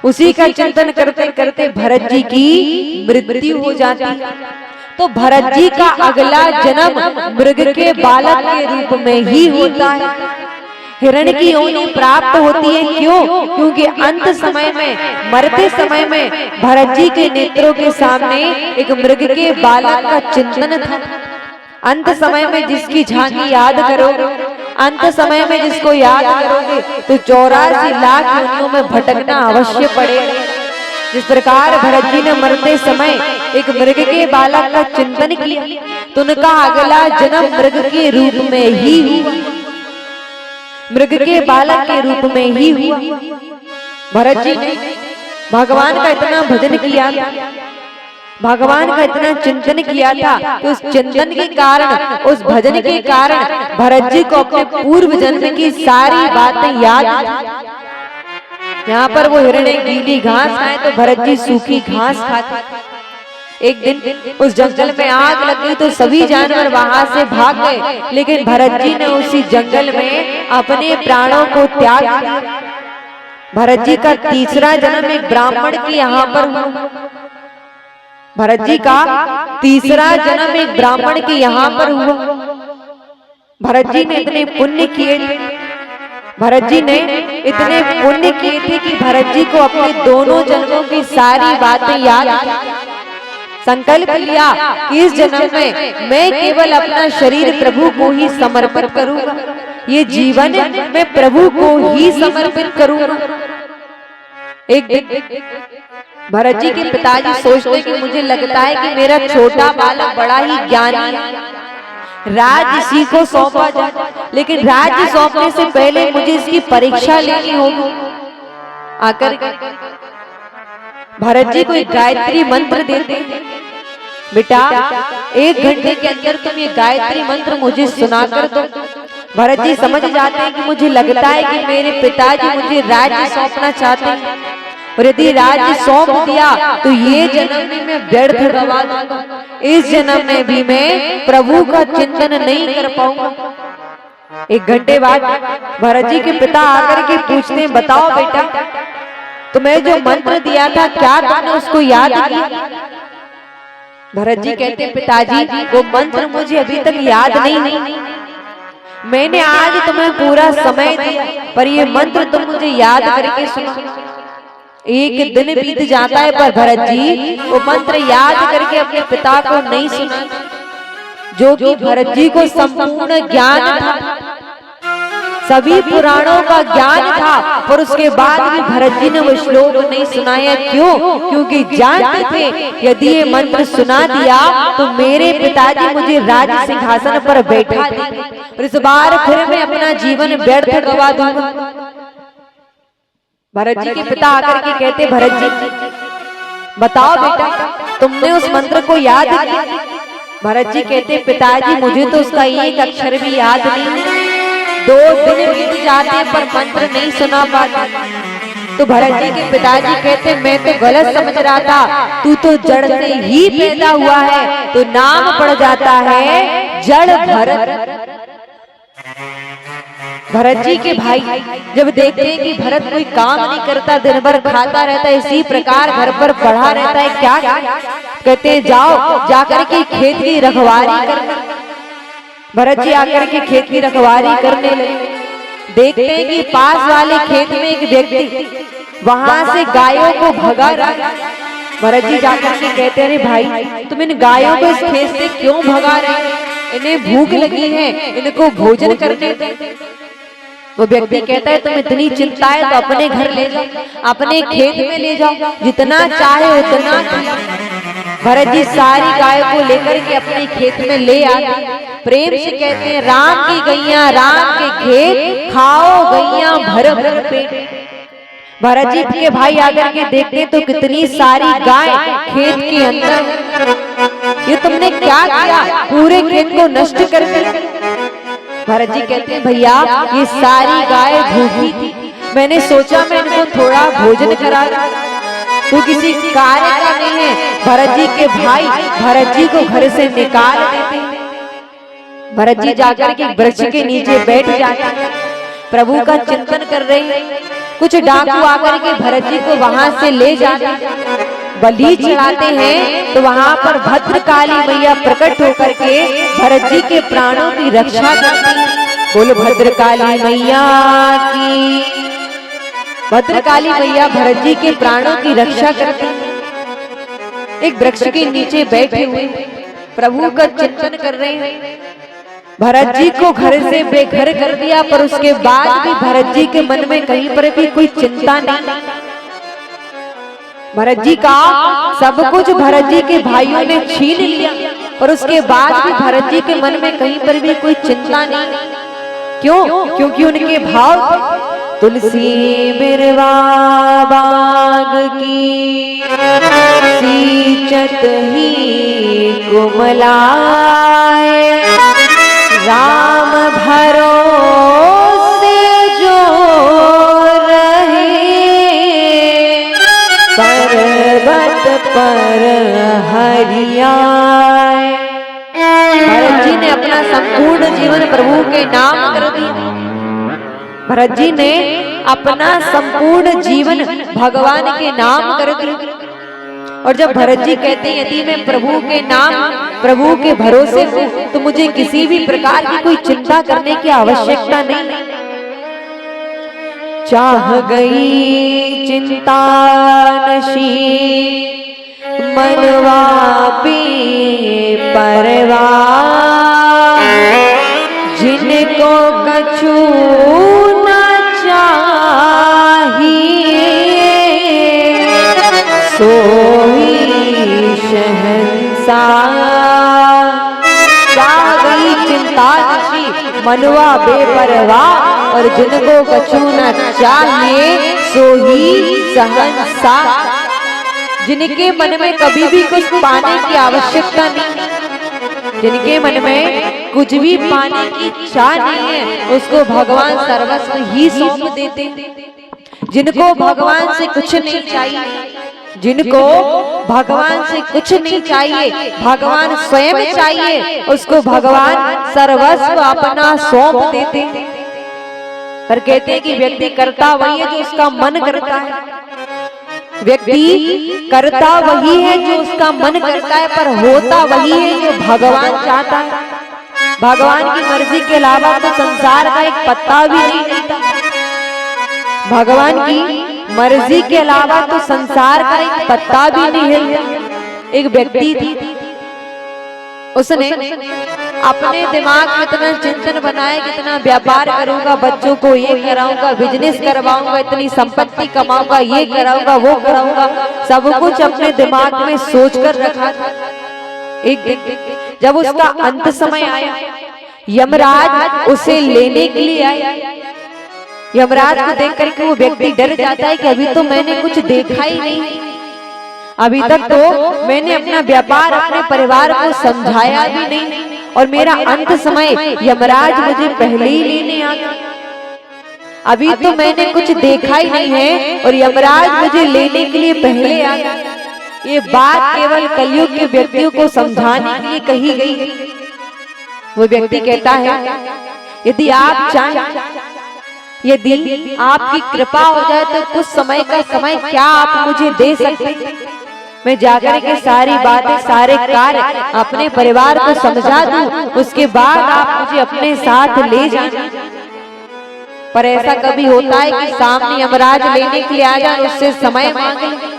उसी का चिंतन करते करते भरत जी की मृत्यु हो जाती। तो भरत जी का अगला जन्म मृग के बालक के रूप में ही होता है। हिरण की योनि प्राप्त होती है। क्यों? क्योंकि अंत समय में, मरते समय में भरत जी के नेत्रों के सामने एक मृग के बालक का चिंतन था। अंत समय में जिसकी झांकी याद करोगे, अंत समय में जिसको याद करोगे, तो 84 लाख योनियों में भटकना अवश्य पड़ेगा। जिस प्रकार भरत जी ने मरते समय एक मृग के बालक का चिंतन किया, तो उनका अगला जन्म मृग के रूप में ही हुआ, मृग के बालक के रूप में ही हुआ। भरत जी ने भगवान का इतना भजन किया था, भगवान का इतना चिंतन किया था, तो उस चिंतन के कारण, उस भजन के कारण भरत जी को अपने पूर्व जन्म की सारी बातें याद। यहाँ पर वो हिरणे गीली घास खाए तो भरत जी सूखी घास खाते। एक दिन उस जंगल में आग लग गई तो सभी जानवर वहां से भाग गए, लेकिन भरत जी ने उसी जंगल में अपने प्राणों को त्याग दिया। भरत जी का तीसरा जन्म एक ब्राह्मण के यहाँ पर हुआ। भरत जी का तीसरा जन्म एक ब्राह्मण के यहाँ पर हुआ। भरत जी ने इतने पुण्य किए थे, भरत जी ने इतने पुण्य किए थे कि भरत जी को अपने दोनों जन्मों की सारी बातें याद। संकल्प लिया कि इस जन्म में मैं केवल अपना शरीर प्रभु को ही समर्पित करूंगा, ये जीवन मैं प्रभु को ही समर्पित करूंगा। एक दिन भरत जी के पिताजी सोचते कि मुझे लगता है कि मेरा छोटा बालक बड़ा ही ज्ञानी है, राज्य इसी को सौंपा जाए, लेकिन राज्य सौंपने से पहले मुझे इसकी परीक्षा लेनी होगी। आकर भरत जी को एक गायत्री मंत्र देते, बेटा 1 घंटे के अंदर तुम ये गायत्री मंत्र मुझे सुना कर दो। भरत जी समझ जाते हैं कि मुझे लगता है कि मेरे पिताजी मुझे राज्य सौंपना चाहते हैं, और यदि राज्य सौंप दिया तो ये जन्म में मैं व्यर्थ गवा दूंगा, इस जन्म में भी मैं प्रभु का चिंतन नहीं कर पाऊंगा। 1 घंटे बाद भरत जी के पिता आकर के पूछते हैं, बताओ बेटा तुम्हें जो मंत्र दिया था क्या तुमने उसको याद किया? भरत जी कहते हैं, पिताजी वो मंत्र मुझे अभी तक याद नहीं, मैंने आज तुम्हें पूरा समय दिया, पर ये मंत्र तुम मुझे याद करके सुनो। 1 दिन बीत जाता है पर भरत जी वो मंत्र याद करके अपने पिता को नहीं सुना, जो कि भरत जी को संपूर्ण ज्ञान था, सभी पुराणों का ज्ञान था, पर उसके बाद भी भरत जी ने वो श्लोक नहीं सुनाया। क्यों? क्योंकि जानते थे यदि ये मंत्र सुना दिया तो मेरे पिताजी मुझे राज सिंहासन पर बैठा देंगे, और इस बार फिर मैं अपना जीवन व्यर्थ गवा दूंगा। भरत जी के पिता आकर के कहते, भरत जी बताओ बेटा तुमने उस मंत्र को याद किया? भरत जी कहते, पिताजी मुझे तो उसका एक अक्षर भी याद नहीं, 2 दिन बीत जाते पर मंत्र नहीं सुना पाता। तो भरत जी के पिताजी कहते मैं तो गलत समझ रहा था, तू तो जड़ से ही पैदा हुआ है, तो नाम पड़ जाता है जड़ भरत। भरत जी के भाई जब देखते हैं कि भरत कोई काम नहीं करता, दिन भर खाता रहता है, इसी प्रकार घर पर पड़ा रहता है, क्या कहते हैं जाओ जाकर के खेत की रखवाली कर। भरत जी आकर के खेत की रखवाली करने लगे। देखते हैं कि पास वाले खेत में एक व्यक्ति वहां से गायों को भगा रहा। भरत जी जाकर के कहते हैं अरे भाई तुम इन गायों को इस खेत से क्यों भगा रहे, इन्हें भूख लगी है, इनको भोजन करने दो। वो व्यक्ति कहता है तुम इतनी चिंता है तो अपने घर ले जाओ, अपने खेत में ले जाओ, जितना चाहे उतना खिलाओ। भरत जी सारी गायों को लेकर के अपने खेत में ले आते, प्रेम से कहते हैं राम की गैया राम के खेत, खाओ गैया भर भर पेट। भरत जी के भाई आकर के देखते तो कितनी सारी गाय खेत के अंदर, ये तुमने क्या किया, पूरे खेत को नष्ट कर दिया। भरत जी कहते हैं भैया ये सारी गाय भूखी थी, मैंने सोचा मैं इनको थोड़ा भोजन करा, तो किसी कार्य का नहीं है। भरत जी के भाई भरत जी को घर से निकाल देते। भरत जी जाकर के वृक्ष के नीचे बैठ जाते, प्रभु का चिंतन कर रहे हैं। कुछ डाकू आकर के भरत जी को वहां से ले जाते, बलि चढ़ाते हैं, तो वहां पर भद्रकाली मैया प्रकट होकर के भरत जी के प्राणों की रक्षा करती। बोलो भद्रकाली मैया की। भद्रकाली मैया भरत जी के प्राणों की रक्षा करती। एक वृक्ष के नीचे बैठे हुए प्रभु का चिंतन कर रहे हैं। भरत जी को घर से बेघर कर दिया, पर उसके बाद भी भरत जी के मन में कहीं पर भी कोई चिंता नहीं। भरत जी का सब कुछ भरत जी के भाइयों ने छीन लिया, पर उसके बाद भी भरत जी के मन में कहीं पर भी कोई चिंता नहीं। क्यों? क्योंकि उनके भाव तुलसी बिरवा बाग की सींचत ही कुमलाए, राम भरोसे जो रहे, पर्वत पर हरियाए। भरत जी ने अपना संपूर्ण जीवन प्रभु के नाम कर दिया। भरत जी ने अपना संपूर्ण जीवन भगवान के नाम कर दिया। और जब भरत जी कहते हैं यदि मैं प्रभु के नाम प्रभु के भरोसे हूँ तो मुझे किसी भी प्रकार की कोई चिंता करने की आवश्यकता नहीं। चाह गई चिंता नशी मनवा पे परवा, जिनको कछु न चाहिए सोई शहंशाह। चाह गई चिंता नशी मनवा बेपरवाह, और जिनको कछु न चाहिए सोई शहंशाह। जिनके मन में कभी भी कुछ पाने की आवश्यकता नहीं, जिनके मन में कुछ भी पाने की इच्छा नहीं है, उसको भगवान सर्वस्व ही सौंप देते। जिनको भगवान से कुछ नहीं चाहिए, जिनको भगवान से कुछ नहीं चाहिए, भगवान स्वयं चाहिए, उसको भगवान सर्वस्व अपना सौंप देते। पर कहते हैं कि व्यक्ति करता वही है जो उसका मन करता है। व्यक्ति करता वही है जो उसका मन करता है, पर होता वही है जो भगवान चाहता है। भगवान की मर्जी के अलावा तो संसार का एक पत्ता भी नहीं हिलता। भगवान की मर्जी के अलावा तो संसार का एक पत्ता भी नहीं हिलता। एक व्यक्ति थी, उसने अपने दिमाग में इतना चिंतन बनाया कि इतना व्यापार करूंगा, बच्चों को ये कराऊंगा, बिजनेस करवाऊंगा, इतनी संपत्ति कमाऊंगा, ये कराऊंगा, वो कराऊंगा, सब कुछ अपने दिमाग में सोचकर रखा था। एक दिन जब उसका अंत समय आया, यमराज उसे लेने के लिए आया। यमराज को देख करके वो व्यक्ति डर जाता है कि अभी तो मैंने कुछ देखा ही नहीं, अभी तक तो मैंने अपना व्यापार अपने परिवार को समझाया भी नहीं, और मेरा अंत समय यमराज मुझे पहले ही लेने आ गया। अभी तो मैंने कुछ देखा ही नहीं है और यमराज मुझे लेने के लिए पहले आ गया। ये बात केवल कलयुग के व्यक्तियों को समझाने के लिए कही गई है। वो व्यक्ति कहता है, यदि आप चाहें, यदि आपकी कृपा हो जाए तो कुछ समय का समय क्या आप मुझे दे सकते? मैं जाकर के सारी बातें, सारे कार्य अपने परिवार को समझा दूं, उसके बाद आप मुझे अपने साथ ले जाना। पर ऐसा कभी होता है कि सामने यमराज लेने के लिए आ जाए, उससे समय मांगे।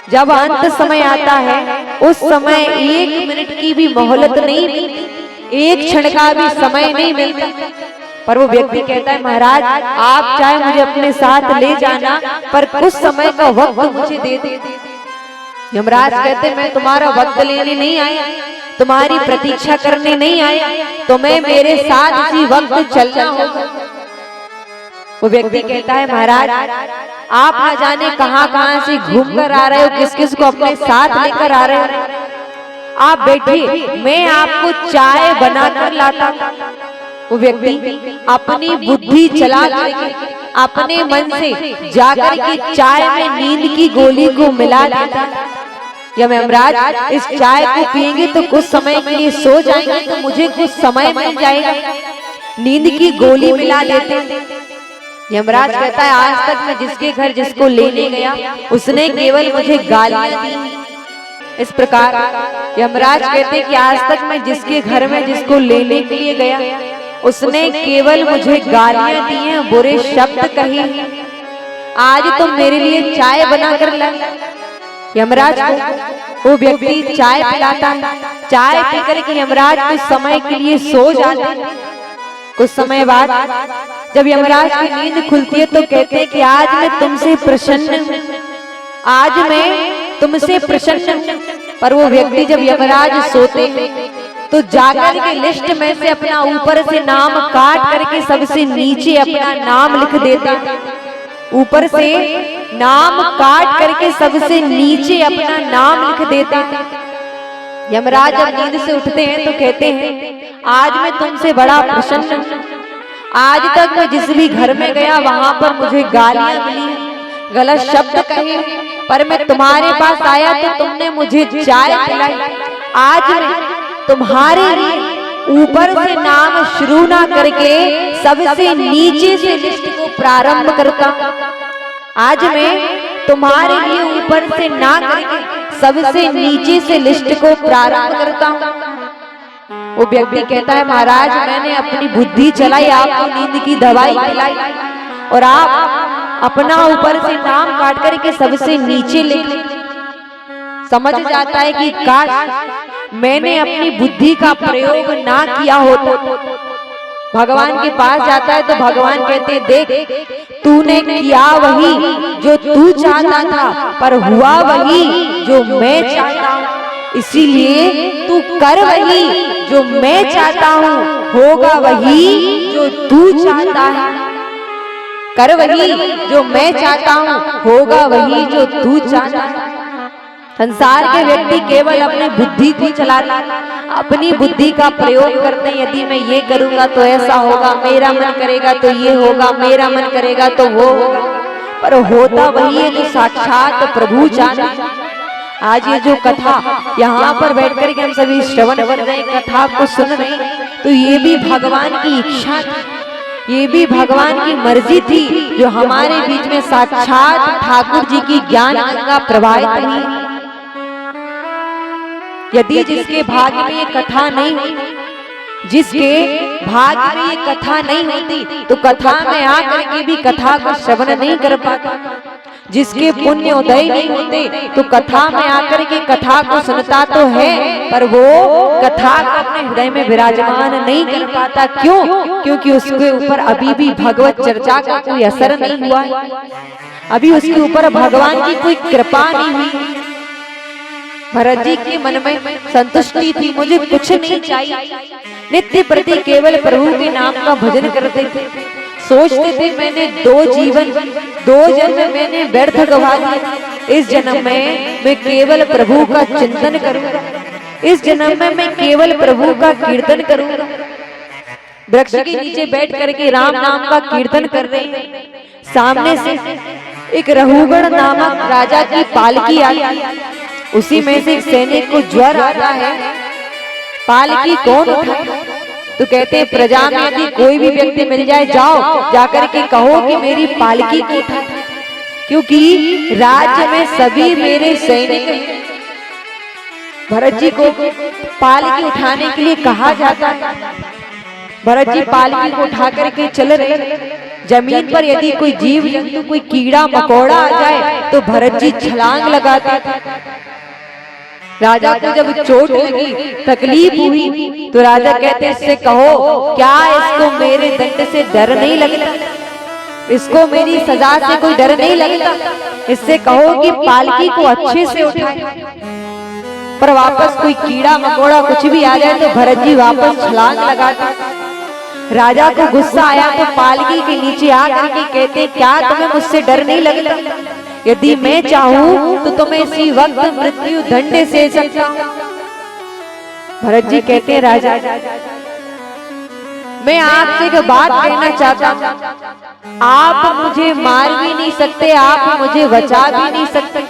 जब अंत समय आता है उस समय 1 मिनट की भी मोहलत नहीं मिलती, 1 क्षण का भी समय नहीं मिलता। पर वो व्यक्ति कहता है, महाराज आप चाहे मुझे अपने साथ ले जाना, पर कुछ समय का वक्त मुझे दे दे। यमराज कहते, मैं तुम्हारा वक्त लेने नहीं आया, तुम्हारी प्रतीक्षा करने नहीं आया, तुम्हें मेरे साथ इसी वक्त चलना होगा। वो व्यक्ति कहता है, महाराज आप न जाने कहां से घूम कर आ रहे हो, किस किस को अपने साथ लेकर आ रहे हो। आप बैठिए, मैं आपको चाय बनाकर लाता हूं। वो व्यक्ति अपनी बुद्धि चला करके अपने मन से जाकर के चाय में नींद की गोली को मिला देता। जब यमराज इस चाय को पिएंगे तो कुछ समय के लिए सो जाएंगे, तो मुझे कुछ समय मिल जाएगा। नींद की गोली मिला देते। यमराज कहता है, आज तक मैं जिसके घर जिसको लेने गया उसने केवल मुझे गालियां दी। इस प्रकार यमराज कहते कि आज तक मैं जिसके घर में जिसको लेने के लिए गया उसने केवल मुझे गालियां दी हैं, बुरे शब्द कहे। आज तो मेरे लिए चाय बनाकर ला। यमराज को वो व्यक्ति चाय पिलाता है। चाय पीकर के यमराज कुछ समय के लिए सो जाते हैं। कुछ समय बाद जब यमराज की नींद खुलती है तो कहते हैं कि आज मैं तुमसे प्रसन्न हूं, आज मैं तुमसे प्रसन्न हूं। पर वो व्यक्ति जब यमराज सोते तो जाकर के लिस्ट में से अपना ऊपर से नाम काट करके सबसे नीचे अपना नाम लिख देते। ऊपर से नाम काट करके सबसे नीचे अपना नाम लिख देते। यमराज जब नींद से उठते हैं तो कहते हैं, आज मैं तुमसे बड़ा प्रसन्न हूं। आज तक मैं जिस भी घर में गया वहां पर मुझे गालियां मिली, गलत शब्द कहे, पर मैं तुम्हारे पास आया तो तुमने मुझे चाय पिलाई। आज मैं तुम्हारे लिए ऊपर से नाम शुरू ना करके सबसे नीचे से लिस्ट को प्रारंभ करता हूं। आज मैं तुम्हारे लिए ऊपर से ना करके सबसे नीचे से लिस्ट को प्रारंभ करता हूं। वो व्यक्ति कहता है, महाराज मैंने अपनी बुद्धि चलाई, आपको नींद की दवाई पिलाई और आप अपना ऊपर से नाम काट करके सबसे नीचे लिख। समझ जाता है कि काश मैंने अपनी बुद्धि का प्रयोग ना किया होता। भगवान के पास जाता है तो भगवान कहते, देख तूने किया वही जो तू चाहता था, पर हुआ वही जो मैं चाहता हूँ। इसीलिए तू कर वही जो मैं चाहता हूँ, होगा वही जो तू चाहता है। कर वही जो मैं चाहता हूँ, होगा वही जो तू चाहता है। संसार के व्यक्ति केवल अपनी बुद्धि को चलाते, अपनी बुद्धि का प्रयोग करते हैं। यदि मैं ये करूंगा तो ऐसा होगा, मेरा मन करेगा तो ये होगा, मेरा मन करेगा तो वो होगा, पर होता वही है जो साक्षात प्रभु जाने। आज ये जो कथा यहाँ पर बैठ कर के हम सभी श्रवण कर रहे हैं, कथा को सुन रहे हैं, तो ये भी भगवान की इच्छा थी, ये भी भगवान की मर्जी थी जो हमारे बीच में साक्षात ठाकुर जी की ज्ञान गंगा प्रवाहित हुई। यदि जिसके भाग्य में ये कथा नहीं होती, जिसके भाग्य में ये कथा नहीं होती, तो कथा में आकर के भी कथा को श्रवण नहीं कर पाता। जिसके पुण्य उदय नहीं होते तो कथा में आकर के कथा को सुनता तो है, पर वो कथा को अपने हृदय में विराजमान नहीं कर पाता। क्यों? क्योंकि उसके ऊपर अभी भी भगवत चर्चा का कोई असर नहीं हुआ है, अभी उसके ऊपर भगवान की कोई कृपा नहीं हुई। भरत जी के मन में संतुष्टि थी, मुझे कुछ नहीं चाहिए, नित्य प्रति केवल प्रभु के नाम का भजन करते थे। सोचते थे मैंने 2 जन्म मैंने व्यर्थ गवा दिया, इस जन्म में मैं केवल प्रभु का चिंतन करूंगा, इस जन्म में मैं केवल प्रभु का कीर्तन करूंगा। वृक्ष के नीचे बैठ करके राम नाम का कीर्तन कर रहे हैं। सामने से एक रहुगण नामक राजा की पालकी आई। उसी में से एक सैनिक को ज्वर आ रहा है। पालकी कौन उठाए? तो कहते हैं प्रजा में यदि कोई भी व्यक्ति मिल जाए, जाओ जाकर के कहो कि मेरी पालकी को उठाए, क्योंकि राज्य में सभी मेरे सैनिक हैं। भरत जी को पालकी उठाने के लिए कहा जाता है। भरत जी पालकी को उठा करके चल रहे। जमीन पर यदि कोई जीव जंतु, कोई कीड़ा मकोड़ा आ जाए तो भरत जी छलांग लगाते। राजा को जब चोट लगी, तकलीफ हुई, तो राजा कहते इससे कहो क्या इसको मेरे दंड से डर नहीं लगता? इसको मेरी सजा से कोई डर नहीं लगता? इससे कहो कि पालकी को अच्छे से उठाए। पर वापस कोई कीड़ा मकोड़ा कुछ भी आ जाए तो भरत जी वापस छलांग लगाते। राजा को गुस्सा आया तो पालकी के नीचे आकर के कहते क्या तुम्हें मुझसे डर नहीं लगता? यदि मैं चाहूं तो तुम्हें इसी वक्त मृत्यु दंड से सकता हूं। भरत जी कहते हैं राजा, मैं आपसे एक बात कहना चाहता हूं। आप मुझे मार भी नहीं सकते, आप मुझे बचा भी नहीं सकते,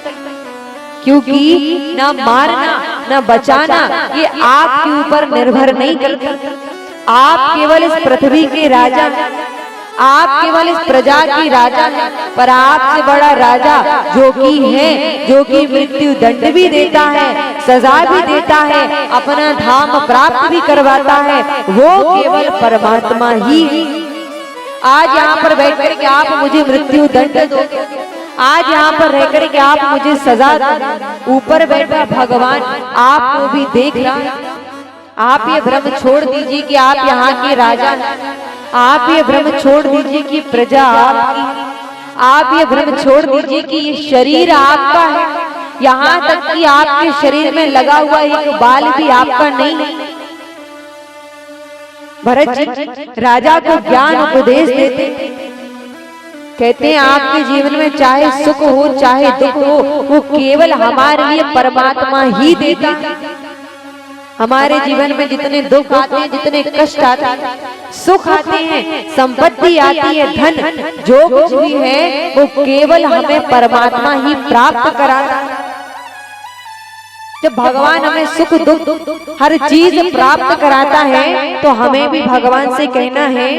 क्योंकि ना मारना ना बचाना ये आपके ऊपर निर्भर नहीं करता। आप केवल इस पृथ्वी के राजा हैं, आप केवल इस प्रजा की राजा हैं, पर आपसे बड़ा राजा जो कि है, जो कि मृत्यु दंड भी देता है, सजा भी देता है, अपना धाम प्राप्त भी करवाता है, वो केवल परमात्मा ही है। आज यहाँ पर बैठ कर के आप मुझे मृत्यु दंड दोगे, आज यहाँ पर रह कर के आप मुझे सजा दो। ऊपर बैठा भगवान आपको भी देख रहा है। आप ये भ्रम छोड़ दीजिए कि आप यहाँ के राजा हैं। आप ये भ्रम छोड़ दीजिए कि प्रजा आपकी। आप ये भ्रम छोड़ दीजिए कि ये शरीर आपका है। यहाँ तक कि आपके शरीर में लगा हुआ एक बाल भी आपका नहीं है। भरत जी राजा को ज्ञान उपदेश देते, कहते हैं आपके जीवन में चाहे सुख हो चाहे दुख हो, वो केवल हमारे लिए परमात्मा ही देता है। हमारे जीवन में जितने दुख आते हैं, जितने कष्ट आते हैं, सुख आते हैं, संपत्ति आती है, धन जो कुछ भी है वो केवल हमें परमात्मा ही प्राप्त कराता है। जब भगवान हमें सुख दुख हर चीज प्राप्त कराता है तो हमें भी भगवान से कहना है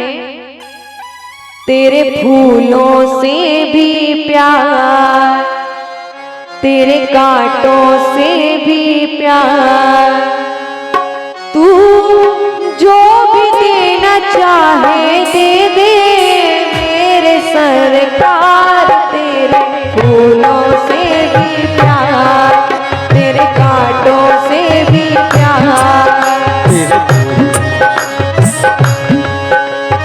तेरे फूलों से भी प्यार, तेरे कांटों से भी प्यार, तू जो भी देना चाहे दे दे मेरे सरकार। तेरे फूलों से भी प्यार, तेरे कांटों से भी प्यार,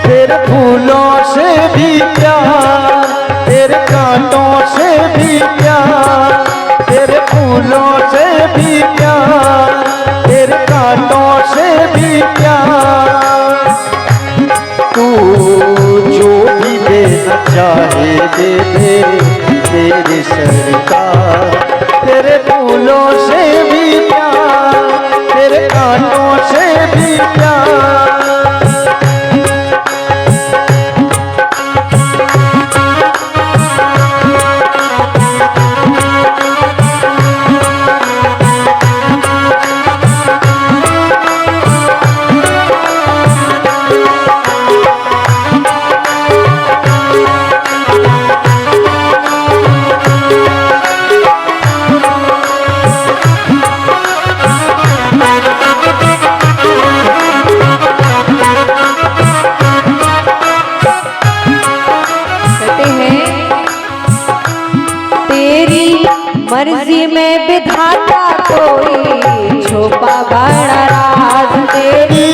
तेरे फूलों से भी प्यार, तेरे कांटों से भी प्यार, तेरे फूलों से भी प्यार, तेरे कांटों से भी प्यार, तू जो भी देना चाहे दे दे तेरी सरकार। तेरे फूलों से भी प्यार, तेरे कांटों से भी प्यार, मर्जी में विधाता कोई छुपा बड़ा राज। तेरी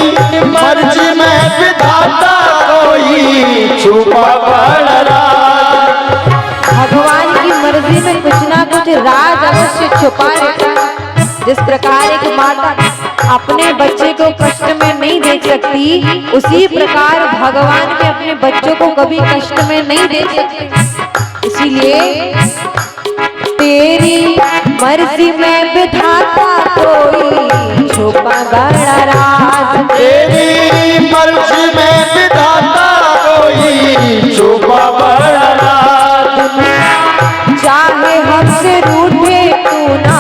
मर्जी में विधाता कोई छुपा बड़ा राज। भगवान की मर्जी में कुछ ना कुछ राज अवश्य छुपा रहता है। जिस प्रकार एक माता अपने बच्चे को कष्ट में नहीं देख सकती, उसी प्रकार भगवान भी अपने बच्चों को कभी कष्ट में नहीं देख सकते। इसीलिए तेरी मर्जी में विधाता कोई छुपा बड़ा राज। तेरी मर्जी में छुपा बड़ा राज। चाहे हमसे रूठे तू ना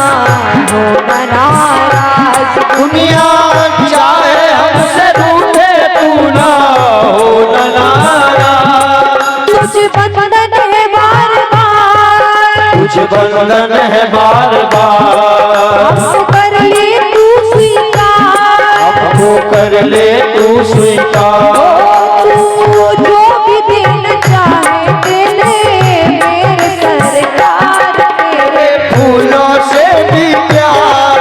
हो नाराज। दुनिया चाहे हमसे रूठे तू ना हो नाराज। कुछ बंधन है बार बार, कुछ बंधन है बार बार। हमको कर ले तू स्वीकार, हमको कर ले तू स्वीकार। तू जो भी देना चाहे दे दे मेरे सरकार। तेरे फूलों से भी प्यार,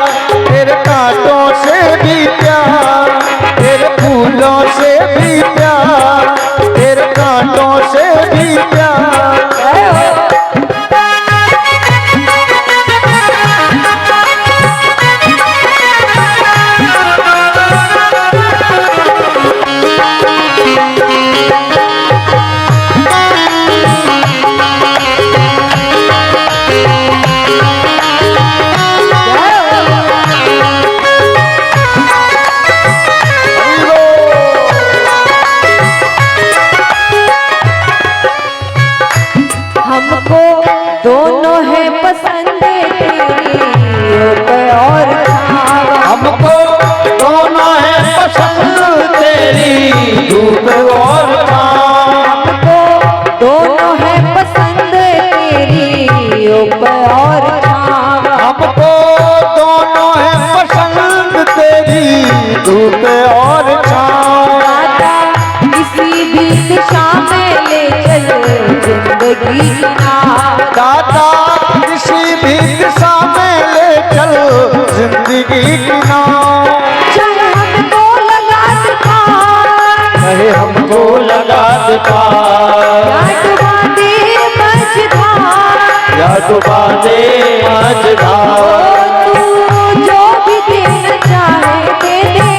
तेरे कांटों से भी प्यार, तेरे फूलों से भी प्यार, तेरे कांटों से भी प्यार। हमको दोनों है पसंद तेरी रूप और छावा। हमको दोनों है पसंद तेरी धूप और छाँव। हमको दोनों है पसंद तेरी रूप और छावा। हमको दोनों है पसंद तेरी धूप और छाँव। दादा किसी भी दिशा में ले चल जिंदगी की नाव। दादा किसी भी दिशा में ले चल जिंदगी की नाव। चाहे हमको लगा दुकान, चाहे हमको लगा दुकान, या डुबा दे मझधार। या डुबा दे मझधार। तू जो भी देना चाहे दे दे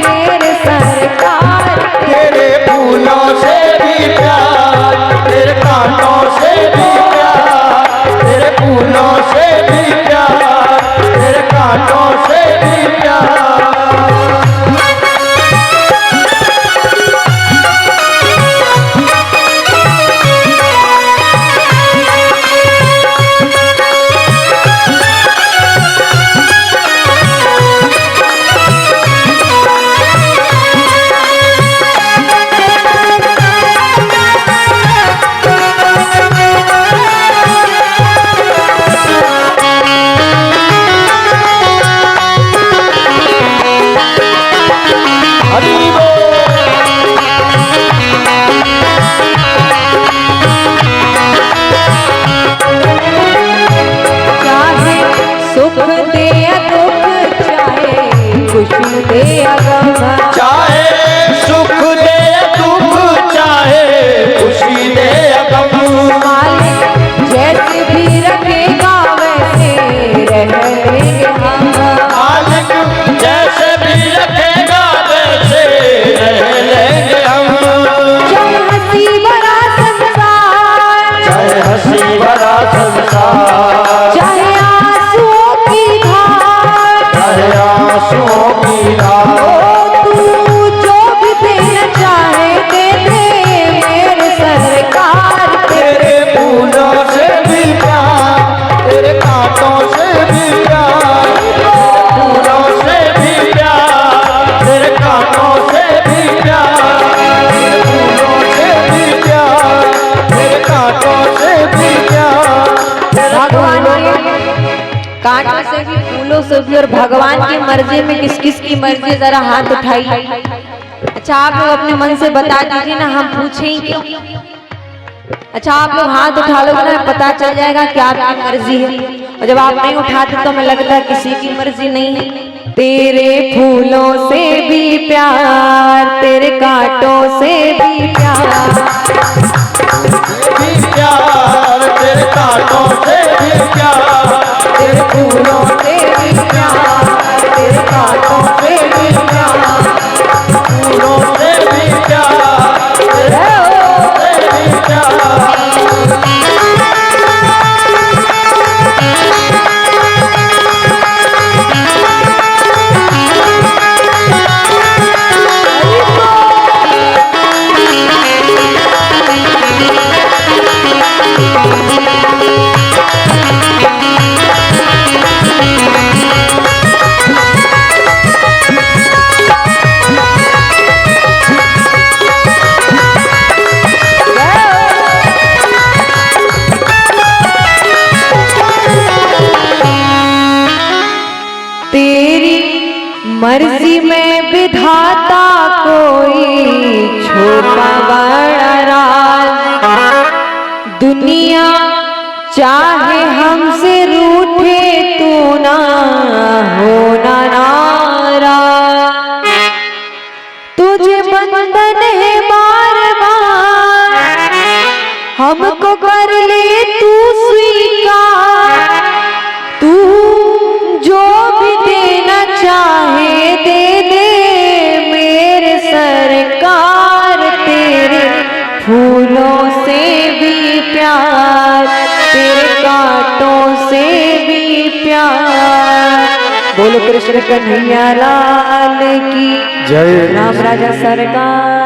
मेरे सरकार। तेरे फूलों से भी प्यार, तेरे कांटों से भी प्यार, तेरे फूलों से भी प्यार, तेरे कांटों से भी प्यार। चाहे सुख दे या दुख, चाहे खुशी दे या गम। चाहे सुख दे दुख, चाहे खुशी दे गम। मालिक जैसे भी रखेगा वैसे रहेंगे हम। मालिक जैसे भी रखेगा वैसे रह लेंगे हम। चाहे हंसी भरा संसार, चाहे हंसी भरा संसार, चाहे आंसुओं की धार। चाहे आंसुओं की धार। तू जो भी देना चाहे दे दे मेरे सरकार। तेरे फूलों से भी प्यार, तेरे कांटों से भी प्यार, तेरे फूलों से भी प्यार, तेरे कांटों से भी प्यार, तेरे फूलों से भी प्यार, तेरे कांटों से भी प्यार, तेरे भगवान फूलों के कांटों से भी फूलों से भी और भगवान की मर्जी में किस किस की मर्जी, जरा हाथ उठाइए। अच्छा आप लोग अपने मन से बता दीजिए ना, हम पूछें ही क्यों। अच्छा आप लोग हाथ उठा लोगे ना, पता चल जाएगा कि आपकी मर्जी है। और जब आप नहीं उठाते तो हमें लगता है किसी की मर्जी नहीं है। तेरे फूलों से भी प्यार, तेरे कांटों से भी प्यार। भी प्यार, तेरे कांटों से भी प्यार, तेरे फूलों से भी प्यार, तेरे कांटों से भी प्यार। फूलों से भी प्यार, तेरे फूलों से भी प्यार। विधाता कोई छुपा बड़ा राज। दुनिया चाहे हमसे रूठे तू ना होना नाराज। तुझे बंधन है बार बार, हमको कर ले तू स्वीकार। तू जो भी देना चाहे दे दे मेरे सरकार। तेरे फूलों से भी प्यार, तेरे कांटों से भी प्यार। बोलो कृष्ण कन्हैया लाल की जय। राम राजा सरकार।